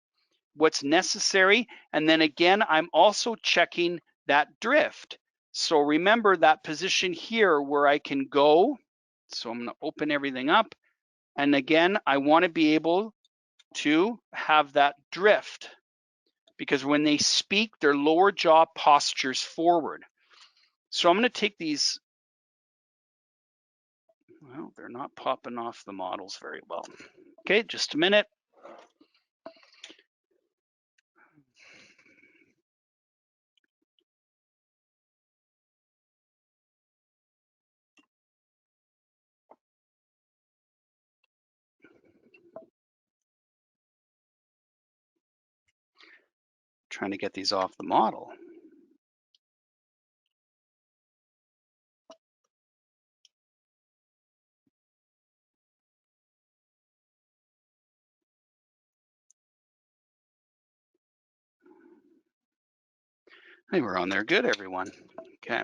what's necessary. And then again, I'm also checking that drift. So remember that position here where I can go. So I'm going to open everything up. And again, I want to be able to have that drift, because when they speak, their lower jaw postures forward. So I'm going to take these. Well, they're not popping off the models very well. Okay, just a minute. Trying to get these off the model. Hey, we're on there. Good, everyone. Okay.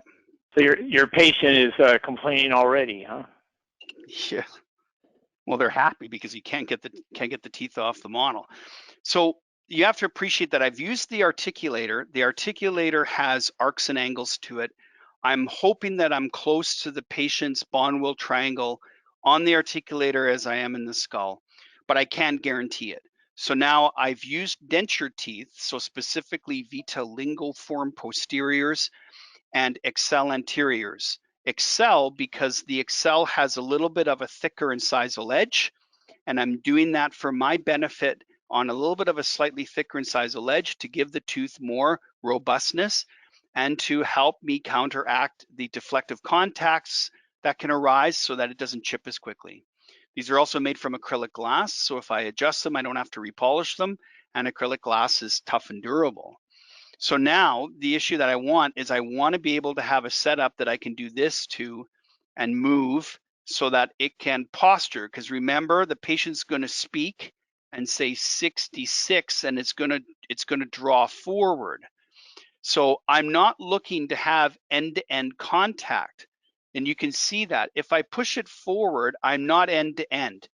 So your patient is complaining already, huh? Yeah. Well, they're happy because you can't get the teeth off the model. So you have to appreciate that I've used the articulator. The articulator has arcs and angles to it. I'm hoping that I'm close to the patient's Bonwell triangle on the articulator as I am in the skull, but I can't guarantee it. So now I've used denture teeth, so specifically VITA linguiform posteriors and Excel anteriors. Excel because the Excel has a little bit of a thicker incisal edge, and I'm doing that for my benefit on a little bit of a slightly thicker incisal edge to give the tooth more robustness and to help me counteract the deflective contacts that can arise so that it doesn't chip as quickly. These are also made from acrylic glass, so if I adjust them, I don't have to repolish them, and acrylic glass is tough and durable. So now the issue that I want is I want to be able to have a setup that I can do this to and move so that it can posture, because remember the patient's going to speak and say 66 and it's going to draw forward. So I'm not looking to have end-to-end contact. And you can see that if I push it forward, I'm not end-to-end.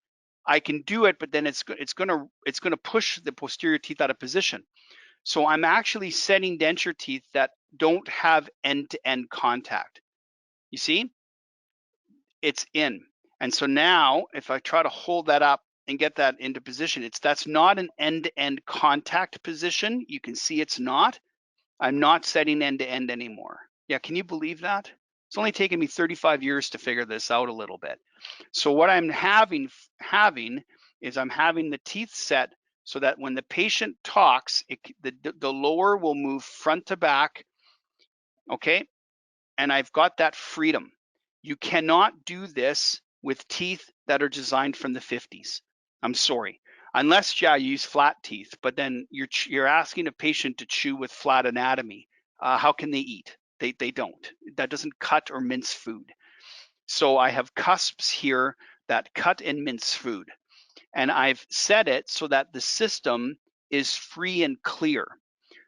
I can do it, but then it's going to push the posterior teeth out of position. So I'm actually setting denture teeth that don't have end-to-end contact. You see, it's in. And so now if I try to hold that up and get that into position, that's not an end-to-end contact position. You can see it's not. I'm not setting end-to-end anymore. Yeah, can you believe that? It's only taken me 35 years to figure this out a little bit. So what I'm having is I'm having the teeth set so that when the patient talks, the lower will move front to back, okay? And I've got that freedom. You cannot do this with teeth that are designed from the 50s. I'm sorry. Unless, yeah, you use flat teeth, but then you're asking a patient to chew with flat anatomy. How can they eat? They don't. That doesn't cut or mince food. So I have cusps here that cut and mince food. And I've set it so that the system is free and clear.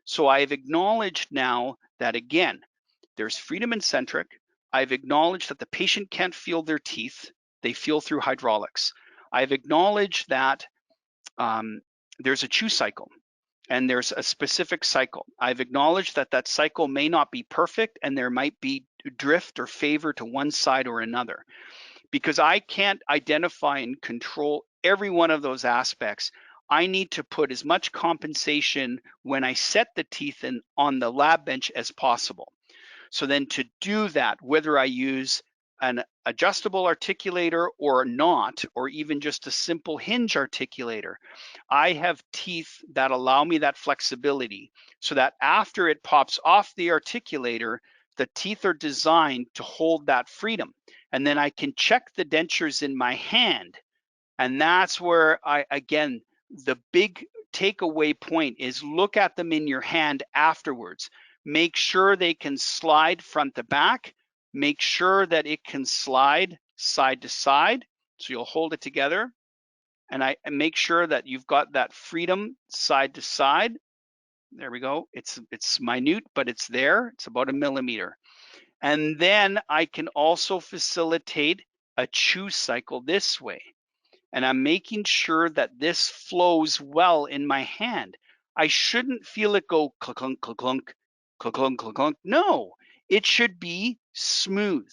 So I've acknowledged now that, again, there's freedom in centric. I've acknowledged that the patient can't feel their teeth. They feel through hydraulics. I've acknowledged that there's a chew cycle and there's a specific cycle. I've acknowledged that that cycle may not be perfect and there might be drift or favor to one side or another. Because I can't identify and control every one of those aspects, I need to put as much compensation when I set the teeth in on the lab bench as possible. So then to do that, whether I use an adjustable articulator or not, or even just a simple hinge articulator, I have teeth that allow me that flexibility so that after it pops off the articulator, the teeth are designed to hold that freedom. And then I can check the dentures in my hand And that's where again, the big takeaway point is look at them in your hand afterwards. Make sure they can slide front to back. Make sure that it can slide side to side. So you'll hold it together. And make sure that you've got that freedom side to side. There we go. It's minute, but it's there. It's about 1 millimeter. And then I can also facilitate a chew cycle this way. And I'm making sure that this flows well in my hand. I shouldn't feel it go clunk, clunk, clunk, clunk, clunk, clunk, clunk. No, it should be smooth.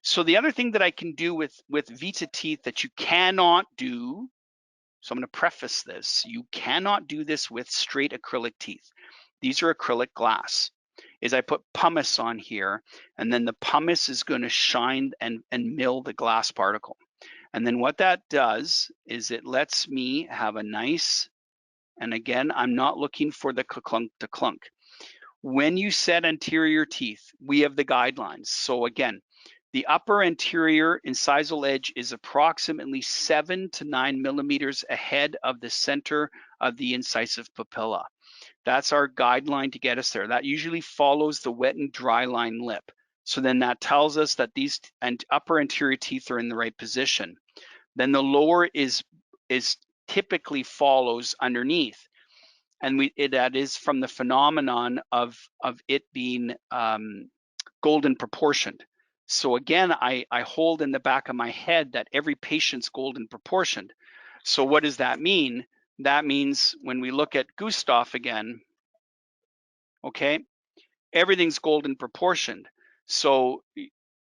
So the other thing that I can do with VITA teeth that you cannot do, so I'm going to preface this, you cannot do this with straight acrylic teeth. These are acrylic glass. Is I put pumice on here, and then the pumice is going to shine and mill the glass particle. And then what that does is it lets me have a nice, and again, I'm not looking for the clunk to clunk. When you set anterior teeth, we have the guidelines. So again, the upper anterior incisal edge is approximately 7 to 9 millimeters ahead of the center of the incisive papilla. That's our guideline to get us there. That usually follows the wet and dry line lip. So then that tells us that these upper anterior teeth are in the right position. Then the lower is typically follows underneath. And that is from the phenomenon of it being golden proportioned. So again, I hold in the back of my head that every patient's golden proportioned. So what does that mean? That means when we look at Gustav again, okay, everything's golden proportioned. So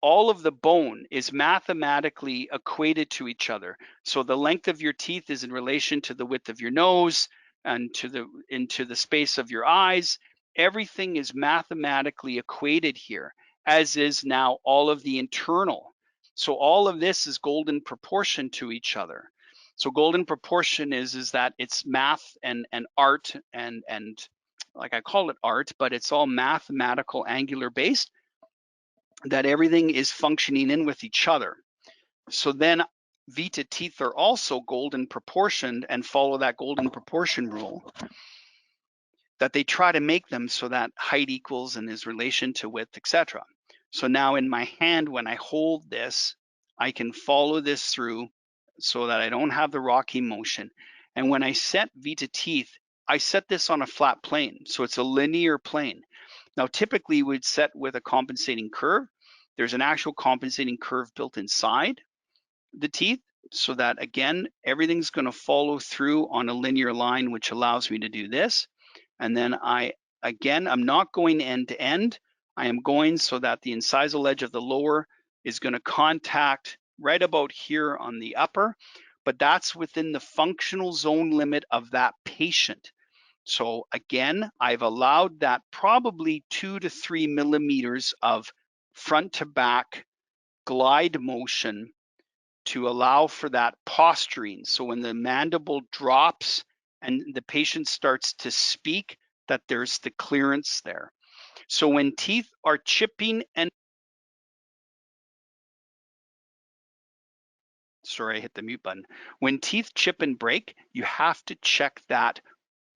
all of the bone is mathematically equated to each other. So the length of your teeth is in relation to the width of your nose and into the space of your eyes. Everything is mathematically equated here, as is now all of the internal. So all of this is golden proportion to each other. So golden proportion is that it's math and art and like I call it art, but it's all mathematical angular based, that everything is functioning in with each other. So then VITA teeth are also golden proportioned and follow that golden proportion rule, that they try to make them so that height equals and is relation to width, etc. So now in my hand, when I hold this, I can follow this through so that I don't have the rocky motion. And when I set VITA teeth, I set this on a flat plane. So it's a linear plane. Now, typically we'd set with a compensating curve. There's an actual compensating curve built inside the teeth so that, again, everything's going to follow through on a linear line, which allows me to do this. And then I'm not going end to end. I am going so that the incisal edge of the lower is going to contact right about here on the upper, but that's within the functional zone limit of that patient. So again, I've allowed that probably 2 to 3 millimeters of front to back glide motion to allow for that posturing. So when the mandible drops and the patient starts to speak, that there's the clearance there. So when teeth are chipping and, sorry, I hit the mute button. When teeth chip and break, you have to check that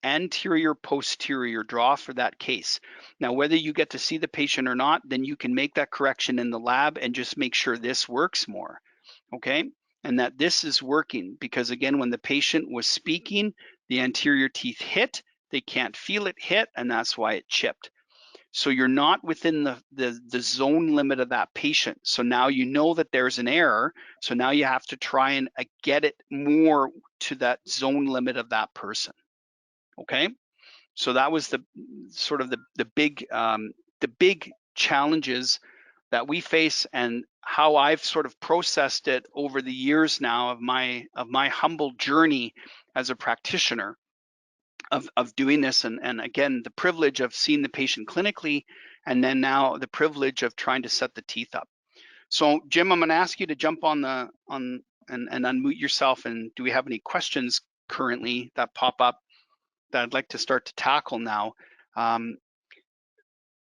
anterior posterior draw for that case. Now, whether you get to see the patient or not, then you can make that correction in the lab and just make sure this works more, okay? And that this is working, because again, when the patient was speaking, the anterior teeth hit, they can't feel it hit, and that's why it chipped. So you're not within the zone limit of that patient. So now you know that there's an error. So now you have to try and get it more to that zone limit of that person. Okay, so that was the sort of the big challenges that we face, and how I've sort of processed it over the years now of my humble journey as a practitioner of doing this, and again, the privilege of seeing the patient clinically, and then now the privilege of trying to set the teeth up. So Jim, I'm going to ask you to jump on and unmute yourself, and do we have any questions currently that pop up that I'd like to start to tackle now?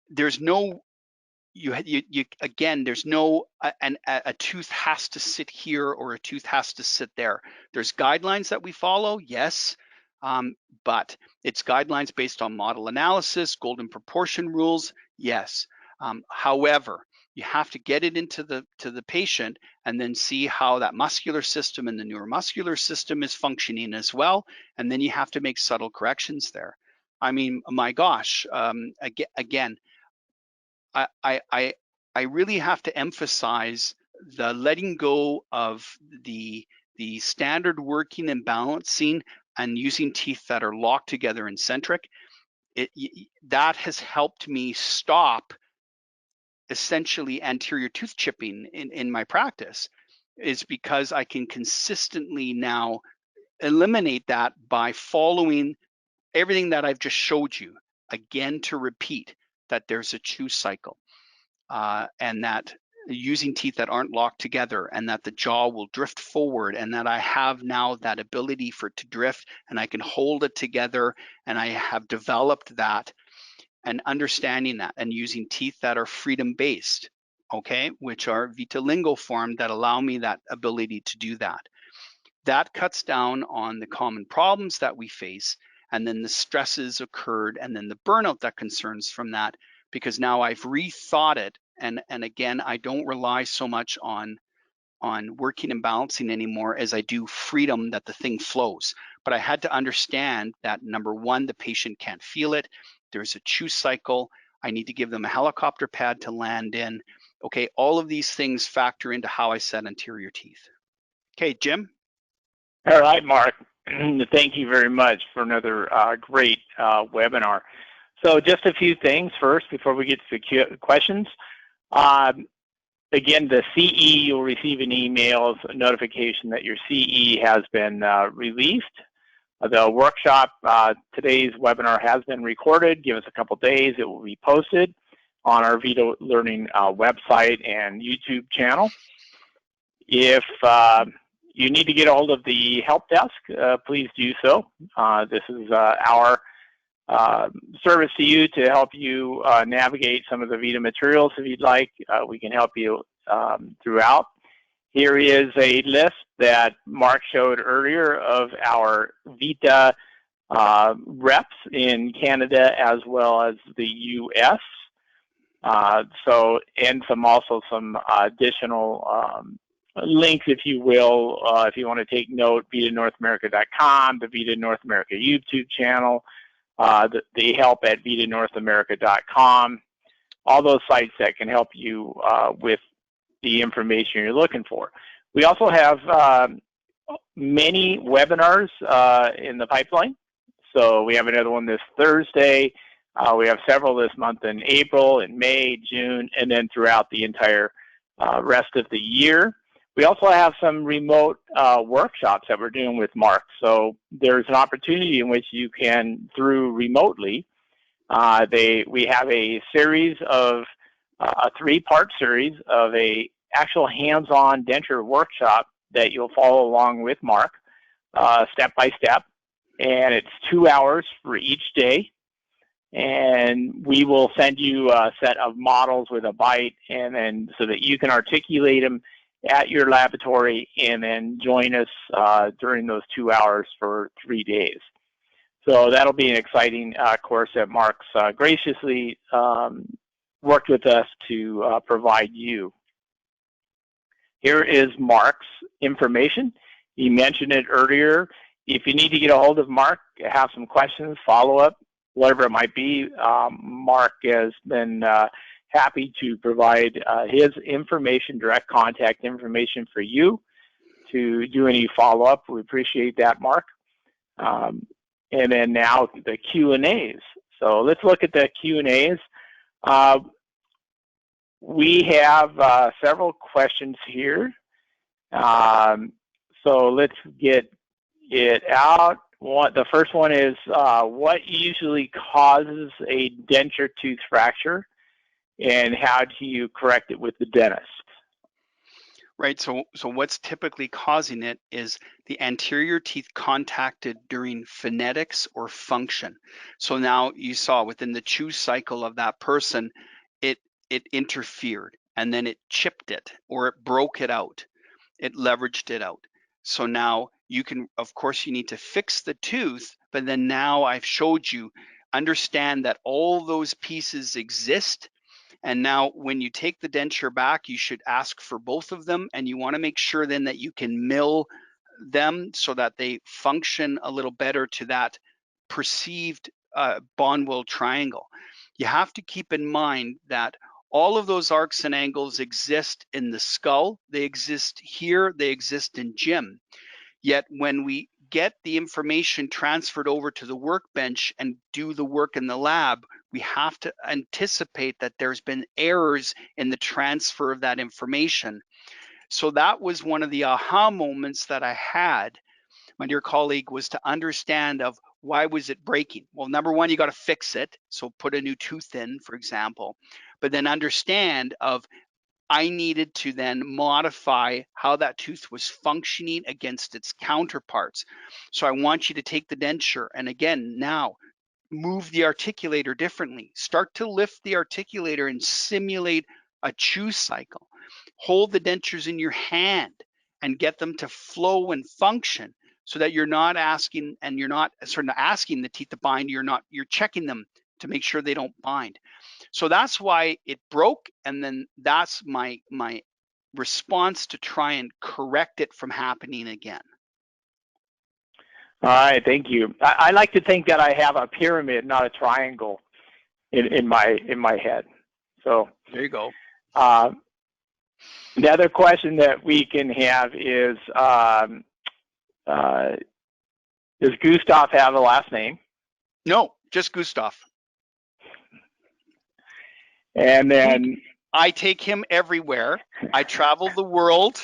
There's no again, there's no a tooth has to sit here or a tooth has to sit there. There's guidelines that we follow, yes, but it's guidelines based on model analysis, golden proportion rules, yes. However, you have to get it into the patient and then see how that muscular system and the neuromuscular system is functioning as well, and then you have to make subtle corrections there. I mean, my gosh, again, I really have to emphasize the letting go of the standard working and balancing and using teeth that are locked together in centric. That has helped me stop essentially anterior tooth chipping in my practice, is because I can consistently now eliminate that by following everything that I've just showed you, again to repeat that there's a chew cycle. And that using teeth that aren't locked together, and that the jaw will drift forward, and that I have now that ability for it to drift and I can hold it together, and I have developed that and understanding that, and using teeth that are freedom based, okay, which are VITA lingo form that allow me that ability to do that. That cuts down on the common problems that we face, and then the stresses occurred, and then the burnout that concerns from that, because now I've rethought it, and again, I don't rely so much on working and balancing anymore as I do freedom, that the thing flows. But I had to understand that, number one, the patient can't feel it. There's a chew cycle. I need to give them a helicopter pad to land in. Okay, all of these things factor into how I set anterior teeth. Okay, Jim? All right, Mark. Thank you very much for another great webinar. So just a few things first before we get to the questions. Again, the CE, you'll receive an email notification that your CE has been released. The workshop, today's webinar has been recorded. Give us a couple days. It will be posted on our VITA Learning website and YouTube channel. If you need to get a hold of the help desk, please do so. This is our service to you to help you navigate some of the VITA materials. If you'd like, we can help you throughout. Here is a list that Mark showed earlier of our VITA reps in Canada as well as the US. And also some additional links, if you will, if you want to take note, VITANorthAmerica.com, the VITA North America YouTube channel, the help at VITANorthAmerica.com, all those sites that can help you with the information you're looking for. We also have many webinars in the pipeline. So we have another one this Thursday. We have several this month in April, in May, June, and then throughout the entire rest of the year. We also have some remote workshops that we're doing with Mark. So there's an opportunity in which you can, through remotely, we have a series of, a 3-part series of a actual hands-on denture workshop that you'll follow along with Mark, step by step. And it's 2 hours for each day. And we will send you a set of models with a bite, and then so that you can articulate them at your laboratory, and then join us during those 2 hours for 3 days. So that'll be an exciting course that Mark's graciously worked with us to provide you. Here is Mark's information. He mentioned it earlier. If you need to get a hold of Mark, have some questions, follow up, whatever it might be, Mark has been happy to provide his information, direct contact information for you to do any follow-up. We appreciate that, Mark. And then now the Q&As. So let's look at the Q&As. We have several questions here. So let's get it out. The first one is, what usually causes a denture tooth fracture, and how do you correct it with the dentist? Right, so what's typically causing it is the anterior teeth contacted during phonetics or function. So now you saw within the chew cycle of that person, it interfered, and then it chipped it, or it broke it out. It leveraged it out. So now you can, of course, you need to fix the tooth, but then now I've showed you, understand that all those pieces exist. And now when you take the denture back, you should ask for both of them, and you want to make sure then that you can mill them so that they function a little better to that perceived Bonwell triangle. You have to keep in mind that all of those arcs and angles exist in the skull. They exist here. They exist in Jim. Yet when we get the information transferred over to the workbench and do the work in the lab, we have to anticipate that there's been errors in the transfer of that information. So that was one of the aha moments that I had, my dear colleague, was to understand of why was it breaking? Well, number one, you got to fix it. So put a new tooth in, for example, but then understand of I needed to then modify how that tooth was functioning against its counterparts. So I want you to take the denture and again, now move the articulator differently. Start to lift the articulator and simulate a chew cycle. Hold the dentures in your hand and get them to flow and function so that you're not asking, and you're not sort of asking the teeth to bind, you're checking them to make sure they don't bind. So that's why it broke, and then that's my response to try and correct it from happening again. All right, thank you. I like to think that I have a pyramid, not a triangle, in my head. So there you go. The other question that we can have is, does Gustav have a last name? No, just Gustav. And then I take him everywhere. I travel the world.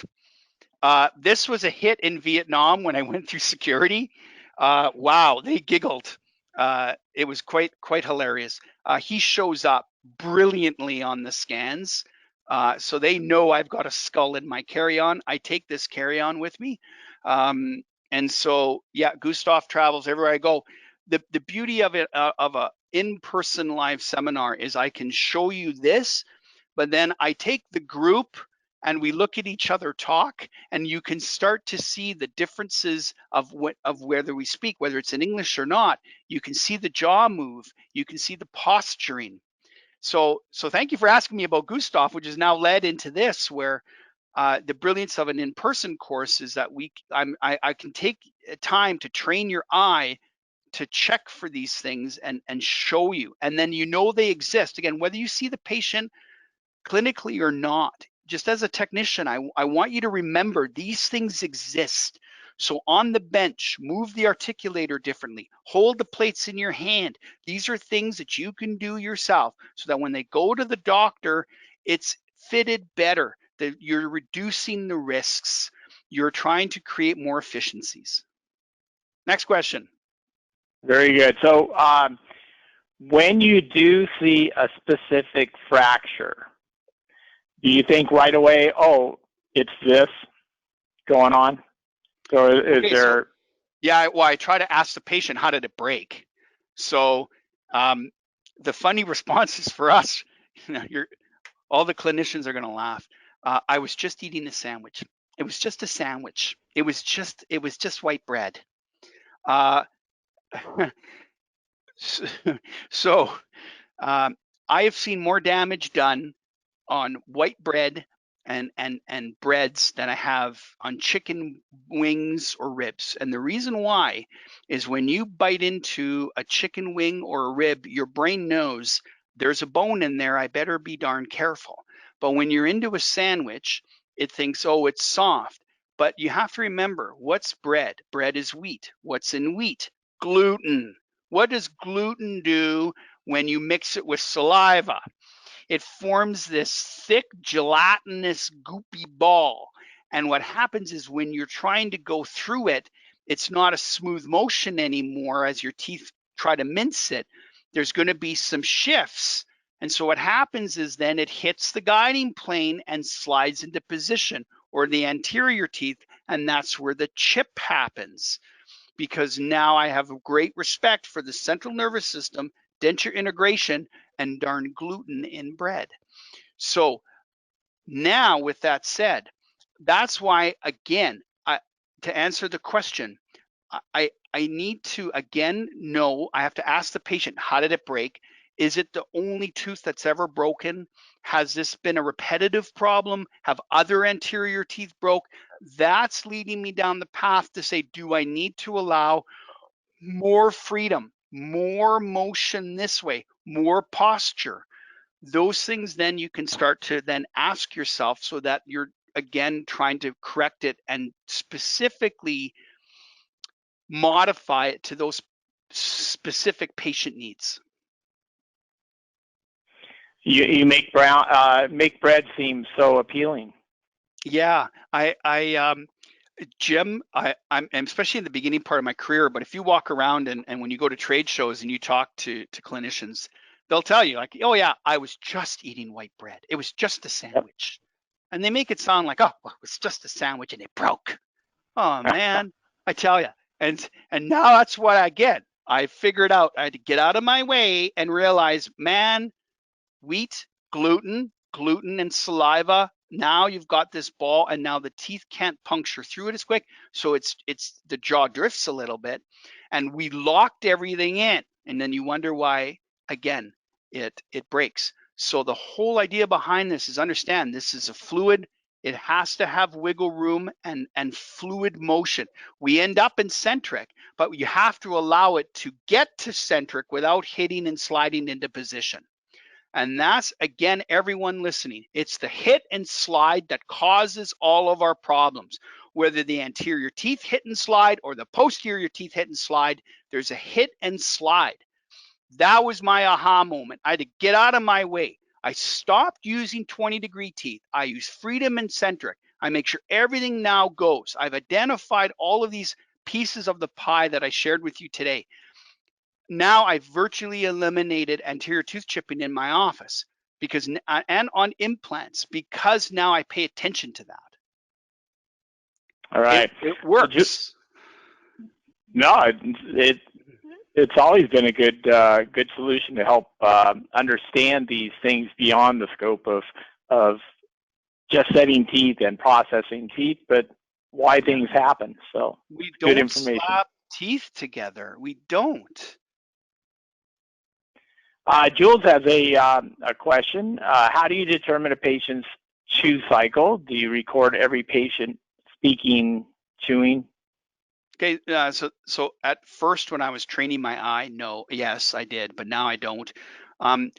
This was a hit in Vietnam when I went through security. Wow, they giggled. It was quite hilarious. He shows up brilliantly on the scans. So they know I've got a skull in my carry-on. I take this carry-on with me. And so, yeah, Gustav travels everywhere I go. The beauty of it, of a in-person live seminar, is I can show you this, but then I take the group and we look at each other talk, and you can start to see the differences of whether we speak, whether it's in English or not. You can see the jaw move. You can see the posturing. So thank you for asking me about Gustav, which has now led into this, where the brilliance of an in-person course is that I can take time to train your eye to check for these things and show you, and then you know they exist. Again, whether you see the patient clinically or not, just as a technician, I want you to remember these things exist. So on the bench, move the articulator differently, hold the plates in your hand. These are things that you can do yourself so that when they go to the doctor, it's fitted better, that you're reducing the risks. You're trying to create more efficiencies. Next question. Very good. So when you do see a specific fracture, do you think right away, oh, it's this going on? So is there? Yeah, well, I try to ask the patient, how did it break? So the funny responses for us, all the clinicians are going to laugh. I was just eating a sandwich. It was just a sandwich. It was just white bread. So I have seen more damage done on white bread and breads than I have on chicken wings or ribs. And the reason why is when you bite into a chicken wing or a rib, your brain knows there's a bone in there, I better be darn careful. But when you're into a sandwich, it thinks, oh, it's soft. But you have to remember, what's bread? Bread is wheat. What's in wheat? Gluten. What does gluten do when you mix it with saliva? It forms this thick, gelatinous, goopy ball. And what happens is when you're trying to go through it, it's not a smooth motion anymore as your teeth try to mince it. There's going to be some shifts. And so what happens is then it hits the guiding plane and slides into position, or the anterior teeth, and that's where the chip happens. Because now I have great respect for the central nervous system denture integration, and darn gluten in bread. So now with that said, that's why, again, to answer the question, I need to, again, know, I have to ask the patient, how did it break? Is it the only tooth that's ever broken? Has this been a repetitive problem? Have other anterior teeth broke? That's leading me down the path to say, do I need to allow more freedom, more motion this way, more posture? Those things then you can start to then ask yourself, so that you're, again, trying to correct it and specifically modify it to those specific patient needs. You make bread seem so appealing. Yeah, Jim, I'm especially in the beginning part of my career, but if you walk around and when you go to trade shows and you talk to clinicians, they'll tell you like, oh yeah, I was just eating white bread. It was just a sandwich. Yep. And they make it sound like, oh, well, it was just a sandwich and it broke. Oh man, I tell you. And now that's what I get. I figured out I had to get out of my way and realize, man, wheat, gluten and saliva. Now you've got this ball, and now the teeth can't puncture through it as quick. So it's the jaw drifts a little bit, and we locked everything in. And then you wonder why, again, it breaks. So the whole idea behind this is, understand this is a fluid. It has to have wiggle room and fluid motion. We end up in centric, but you have to allow it to get to centric without hitting and sliding into position. And that's, again, everyone listening, it's the hit and slide that causes all of our problems. Whether the anterior teeth hit and slide or the posterior teeth hit and slide, there's a hit and slide. That was my aha moment. I had to get out of my way. I stopped using 20-degree teeth. I use freedom and centric. I make sure everything now goes. I've identified all of these pieces of the pie that I shared with you today. Now I've virtually eliminated anterior tooth chipping in my office because, and on implants, because now I pay attention to that. All right. It works. No, it's always been a good solution to help understand these things beyond the scope of just setting teeth and processing teeth, but why things happen. So we good don't information. slap teeth together. We don't. Jules has a question. How do you determine a patient's chew cycle? Do you record every patient speaking, chewing? Okay, so at first when I was training my eye, yes, I did, but now I don't. I'm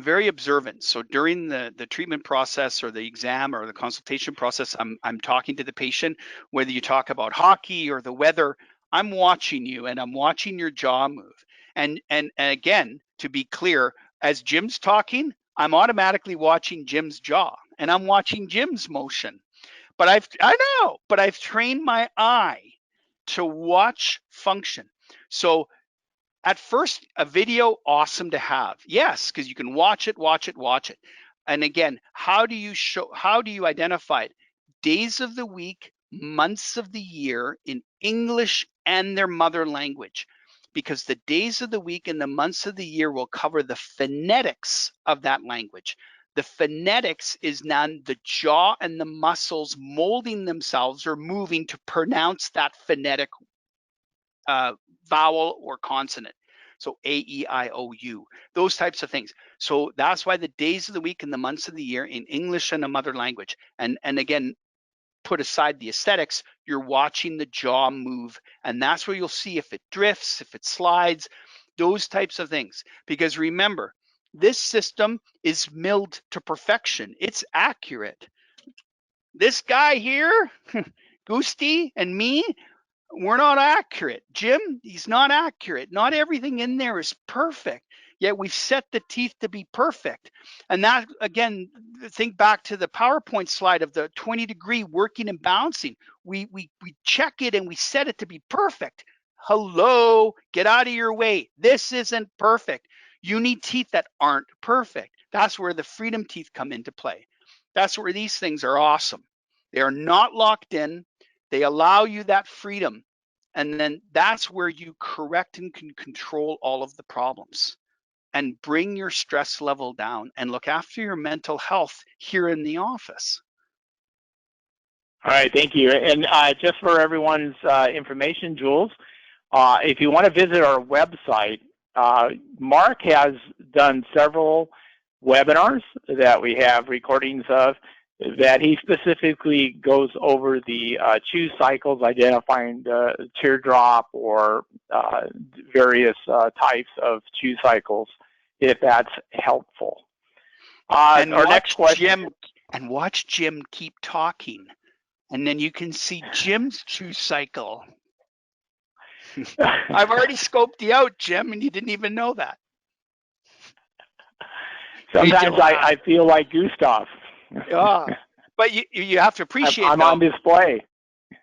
very observant. So during the treatment process or the exam or the consultation process, I'm talking to the patient. Whether you talk about hockey or the weather, I'm watching you and I'm watching your jaw move. And again, to be clear, as Jim's talking, I'm automatically watching Jim's jaw and I'm watching Jim's motion. But I've trained my eye to watch function. So at first, a video, awesome to have. Yes, because you can watch it. And again, how do you identify it? Days of the week, months of the year in English and their mother language. Because the days of the week and the months of the year will cover the phonetics of that language. The phonetics is now the jaw and the muscles molding themselves or moving to pronounce that phonetic vowel or consonant. So A, E, I, O, U, those types of things. So that's why the days of the week and the months of the year in English and a mother language. And again, put aside the aesthetics, you're watching the jaw move. And that's where you'll see if it drifts, if it slides, those types of things. Because remember, this system is milled to perfection. It's accurate. This guy here, Gusti and me, we're not accurate. Jim, he's not accurate. Not everything in there is perfect. Yet we've set the teeth to be perfect. And that, again, think back to the PowerPoint slide of the 20-degree working and bouncing. We check it and we set it to be perfect. Hello, get out of your way. This isn't perfect. You need teeth that aren't perfect. That's where the freedom teeth come into play. That's where these things are awesome. They are not locked in. They allow you that freedom. And then that's where you correct and can control all of the problems and bring your stress level down and look after your mental health here in the office. All right, thank you. And just for everyone's information, Jules, if you want to visit our website, Mark has done several webinars that we have recordings of that he specifically goes over the chew cycles, identifying the teardrop or various types of chew cycles, if that's helpful. And our next question. Watch Jim keep talking, and then you can see Jim's chew cycle. I've already scoped you out, Jim, and you didn't even know that. Sometimes I feel like Gustav. Yeah, but you have to appreciate. I'm on display.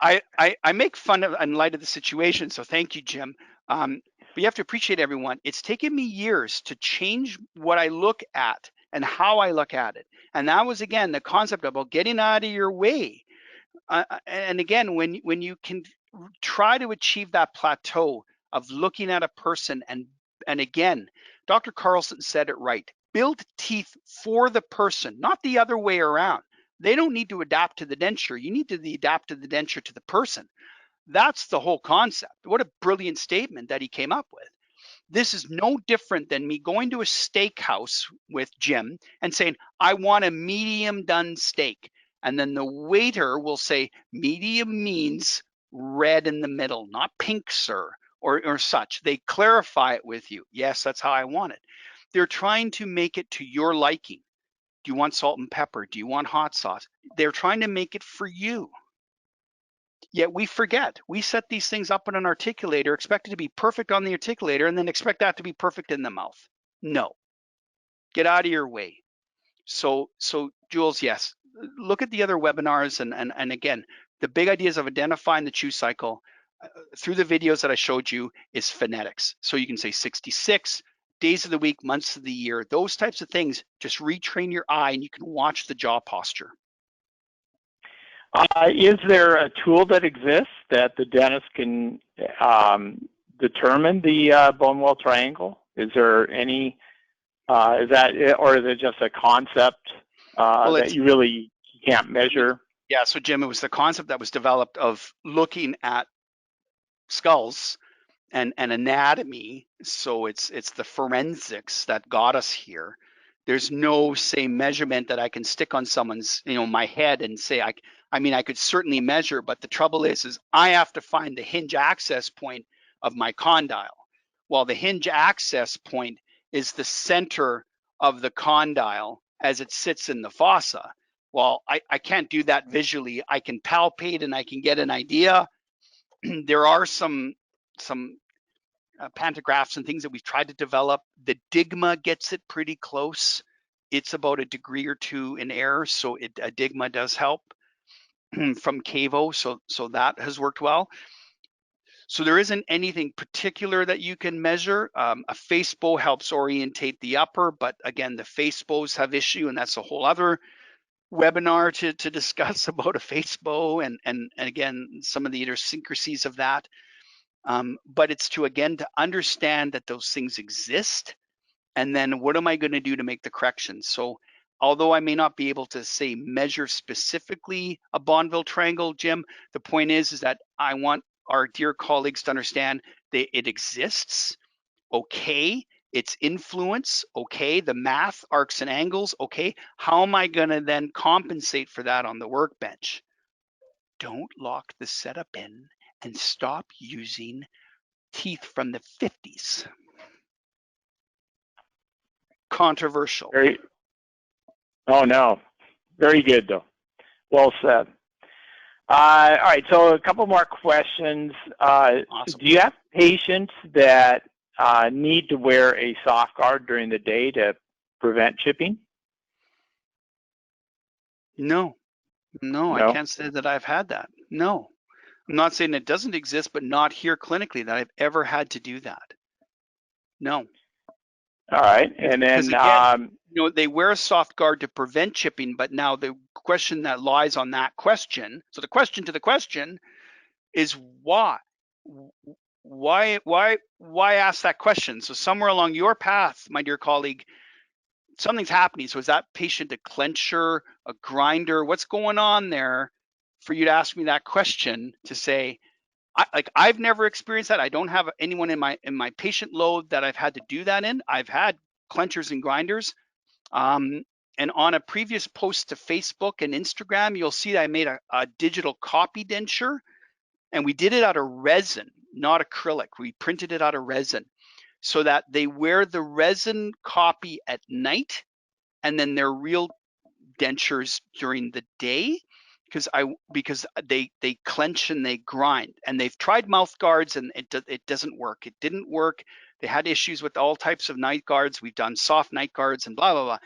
I make fun of in light of the situation, so thank you, Jim. But you have to appreciate, everyone. It's taken me years to change what I look at and how I look at it, and that was again the concept about getting out of your way. And again, when you can try to achieve that plateau of looking at a person, and again, Dr. Carlson said it right. Build teeth for the person, not the other way around. They don't need to adapt to the denture. You need to adapt to the denture to the person. That's the whole concept. What a brilliant statement that he came up with. This is no different than me going to a steakhouse with Jim and saying, I want a medium done steak. And then the waiter will say, medium means red in the middle, not pink, sir, or such. They clarify it with you. Yes, that's how I want it. They're trying to make it to your liking. Do you want salt and pepper? Do you want hot sauce? They're trying to make it for you. Yet we forget. We set these things up on an articulator, expect it to be perfect on the articulator, and then expect that to be perfect in the mouth. No. Get out of your way. So Jules, yes, look at the other webinars, and again, the big ideas of identifying the chew cycle through the videos that I showed you is phonetics. So you can say 66, days of the week, months of the year, those types of things. Just retrain your eye and you can watch the jaw posture. Is there a tool that exists that the dentist can determine the bone wall triangle? Is there any, is that it, or is it just a concept that you really can't measure? Yeah, so Jim, it was the concept that was developed of looking at skulls and anatomy. So it's the forensics that got us here. There's no, say, measurement that I can stick on someone's, my head and say, I mean, I could certainly measure, but the trouble is I have to find the hinge access point of my condyle. Well, the hinge access point is the center of the condyle as it sits in the fossa. Well, I can't do that visually. I can palpate and I can get an idea. There are some pantographs and things that we've tried to develop. The Digma gets it pretty close. It's about a degree or two in error, so a Digma does help from Cavo, so that has worked well. So there isn't anything particular that you can measure. A face bow helps orientate the upper, but again, the face bows have issue, and that's a whole other webinar to discuss about a face bow and again, some of the idiosyncrasies of that. But it's to understand that those things exist, and then what am I going to do to make the corrections? So although I may not be able to say measure specifically a Bonneville triangle, Jim, the point is that I want our dear colleagues to understand that it exists. Okay, its influence. Okay, the math, arcs and angles. Okay, how am I going to then compensate for that on the workbench? Don't lock the setup in and stop using teeth from the 50s. Controversial. Oh no, very good though. Well said. All right, so a couple more questions. Awesome. Do you have patients that need to wear a soft guard during the day to prevent chipping? No, I can't say that I've had that. No, I'm not saying it doesn't exist, but not here clinically that I've ever had to do that. No. All right, and then again, they wear a soft guard to prevent chipping, but now the question that lies on that question. So the question to the question is why? Why ask that question? So somewhere along your path, my dear colleague, something's happening. So is that patient a clencher, a grinder? What's going on there for you to ask me that question to say, I've never experienced that. I don't have anyone in my patient load that I've had to do that in. I've had clenchers and grinders. And on a previous post to Facebook and Instagram, you'll see that I made a digital copy denture, and we did it out of resin, not acrylic. We printed it out of resin so that they wear the resin copy at night and then their real dentures during the day, because they clench and they grind, and they've tried mouth guards and it doesn't work. It didn't work. They had issues with all types of night guards. We've done soft night guards and blah blah blah.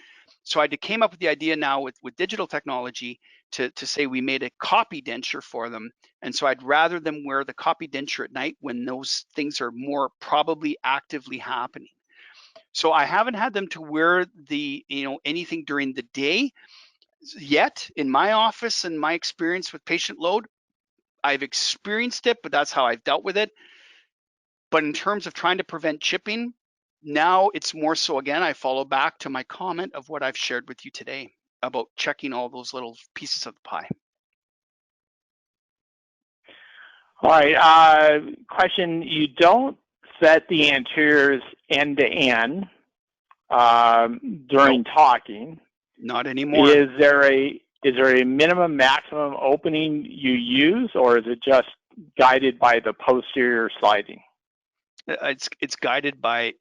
So I came up with the idea now with digital technology to say we made a copy denture for them. And so I'd rather them wear the copy denture at night when those things are more probably actively happening. So I haven't had them to wear the, anything during the day yet in my office and my experience with patient load. I've experienced it, but that's how I've dealt with it. But in terms of trying to prevent chipping, now it's more so, again, I follow back to my comment of what I've shared with you today about checking all those little pieces of the pie. All right, question, you don't set the anteriors end to end during talking. Not anymore. Is there a minimum maximum opening you use, or is it just guided by the posterior sliding? It's guided by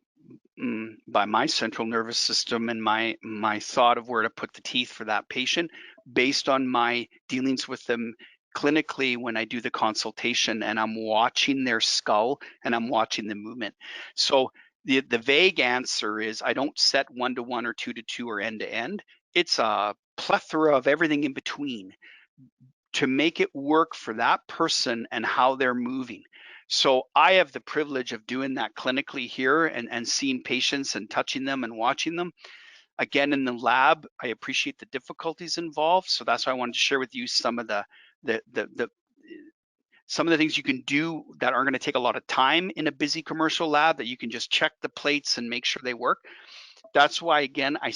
my central nervous system and my thought of where to put the teeth for that patient based on my dealings with them clinically when I do the consultation and I'm watching their skull and I'm watching the movement. So the vague answer is I don't set 1-to-1 or 2-to-2 or end-to-end. It's a plethora of everything in between to make it work for that person and how they're moving. So I have the privilege of doing that clinically here and seeing patients and touching them and watching them. Again, in the lab, I appreciate the difficulties involved. So that's why I wanted to share with you some of the things you can do that aren't going to take a lot of time in a busy commercial lab, that you can just check the plates and make sure they work. That's why, again, I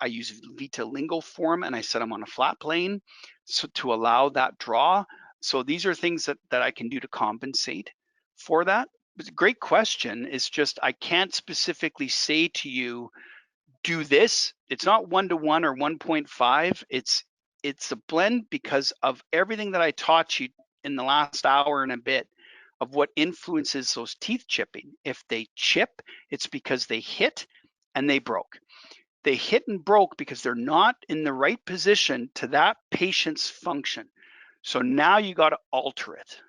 use VITA lingo form and I set them on a flat plane so to allow that draw. So these are things that I can do to compensate for that. But great question. It's just I can't specifically say to you, do this. It's not 1-to-1 or 1.5. It's a blend because of everything that I taught you in the last hour and a bit of what influences those teeth chipping. If they chip, it's because they hit and they broke. They hit and broke because they're not in the right position to that patient's function. So now you got to alter it,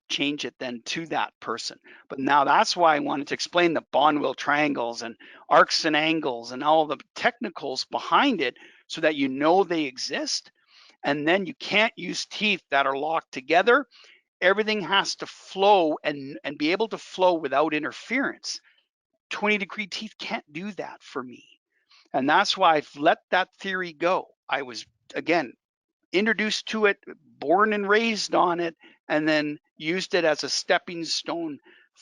change it then to that person. But now that's why I wanted to explain the Bonwell triangles and arcs and angles and all the technicals behind it so that you know they exist. And then you can't use teeth that are locked together. Everything has to flow and be able to flow without interference. 20-degree teeth can't do that for me. And that's why I've let that theory go. I was, again, introduced to it, born and raised on it, and then used it as a stepping stone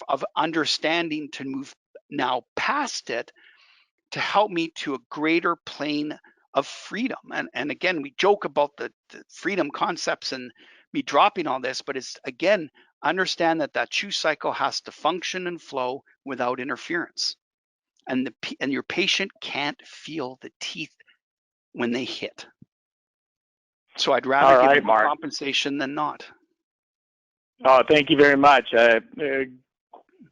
of understanding to move now past it to help me to a greater plane of freedom. And again, we joke about the freedom concepts and me dropping all this, but it's, again, understand that chew cycle has to function and flow without interference. And your patient can't feel the teeth when they hit. So I'd rather give them compensation than not. Oh, thank you very much.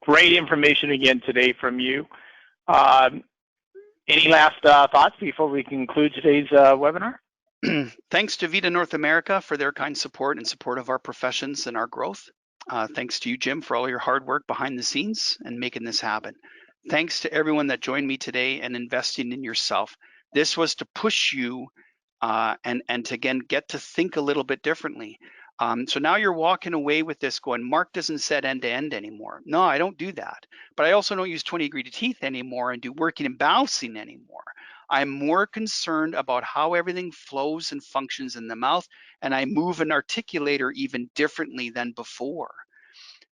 Great information again today from you. Any last thoughts before we conclude today's webinar? Thanks to VITA North America for their kind support and support of our professions and our growth. Thanks to you, Jim, for all your hard work behind the scenes and making this happen. Thanks to everyone that joined me today and investing in yourself. This was to push you and to, again, get to think a little bit differently. So now you're walking away with this going, Mark doesn't set end-to-end anymore. No, I don't do that. But I also don't use 20-degree teeth anymore and do working and balancing anymore. I'm more concerned about how everything flows and functions in the mouth, and I move an articulator even differently than before.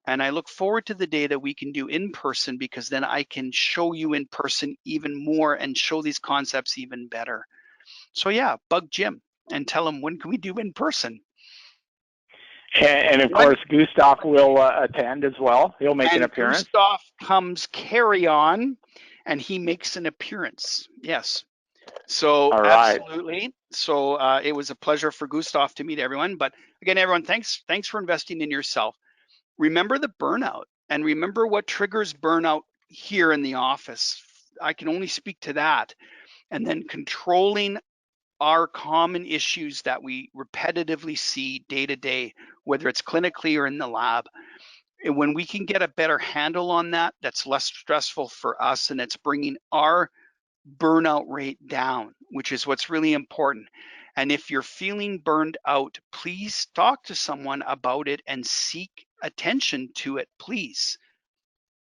And I look forward to the day that we can do in person, because then I can show you in person even more and show these concepts even better. So yeah, bug Jim and tell him, when can we do in person? And of course, Gustav will attend as well. He'll make an appearance. Gustav comes carry on, and he makes an appearance. Yes. So absolutely. So it was a pleasure for Gustav to meet everyone. But again, everyone, thanks for investing in yourself. Remember the burnout, and remember what triggers burnout here in the office. I can only speak to that. And then controlling our common issues that we repetitively see day to day, whether it's clinically or in the lab. And when we can get a better handle on that, that's less stressful for us, and it's bringing our burnout rate down, which is what's really important. And if you're feeling burned out, please talk to someone about it and seek attention to it, please.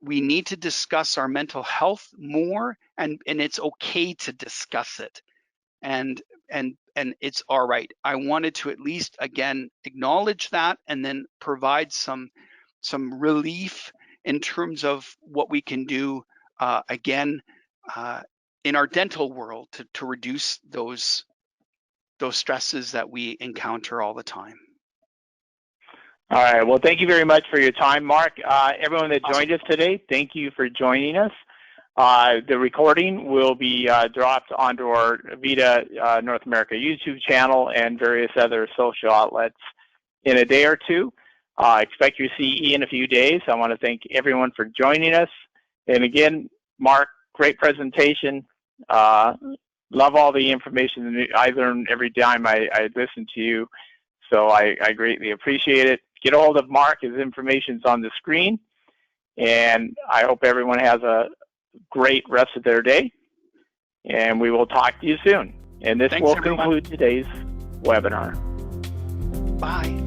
We need to discuss our mental health more, and it's okay to discuss it. And it's all right. I wanted to at least, again, acknowledge that, and then provide some relief in terms of what we can do, again, in our dental world to reduce those stresses that we encounter all the time. All right. Well, thank you very much for your time, Mark. Everyone that joined us today, thank you for joining us. The recording will be dropped onto our VITA North America YouTube channel and various other social outlets in a day or two. Expect your CE in a few days. I want to thank everyone for joining us. And again, Mark, great presentation. Love all the information I learn every time I listen to you. So I greatly appreciate it. Get a hold of Mark. His information's on the screen. And I hope everyone has a great rest of their day. And we will talk to you soon. And this will conclude today's webinar. Bye.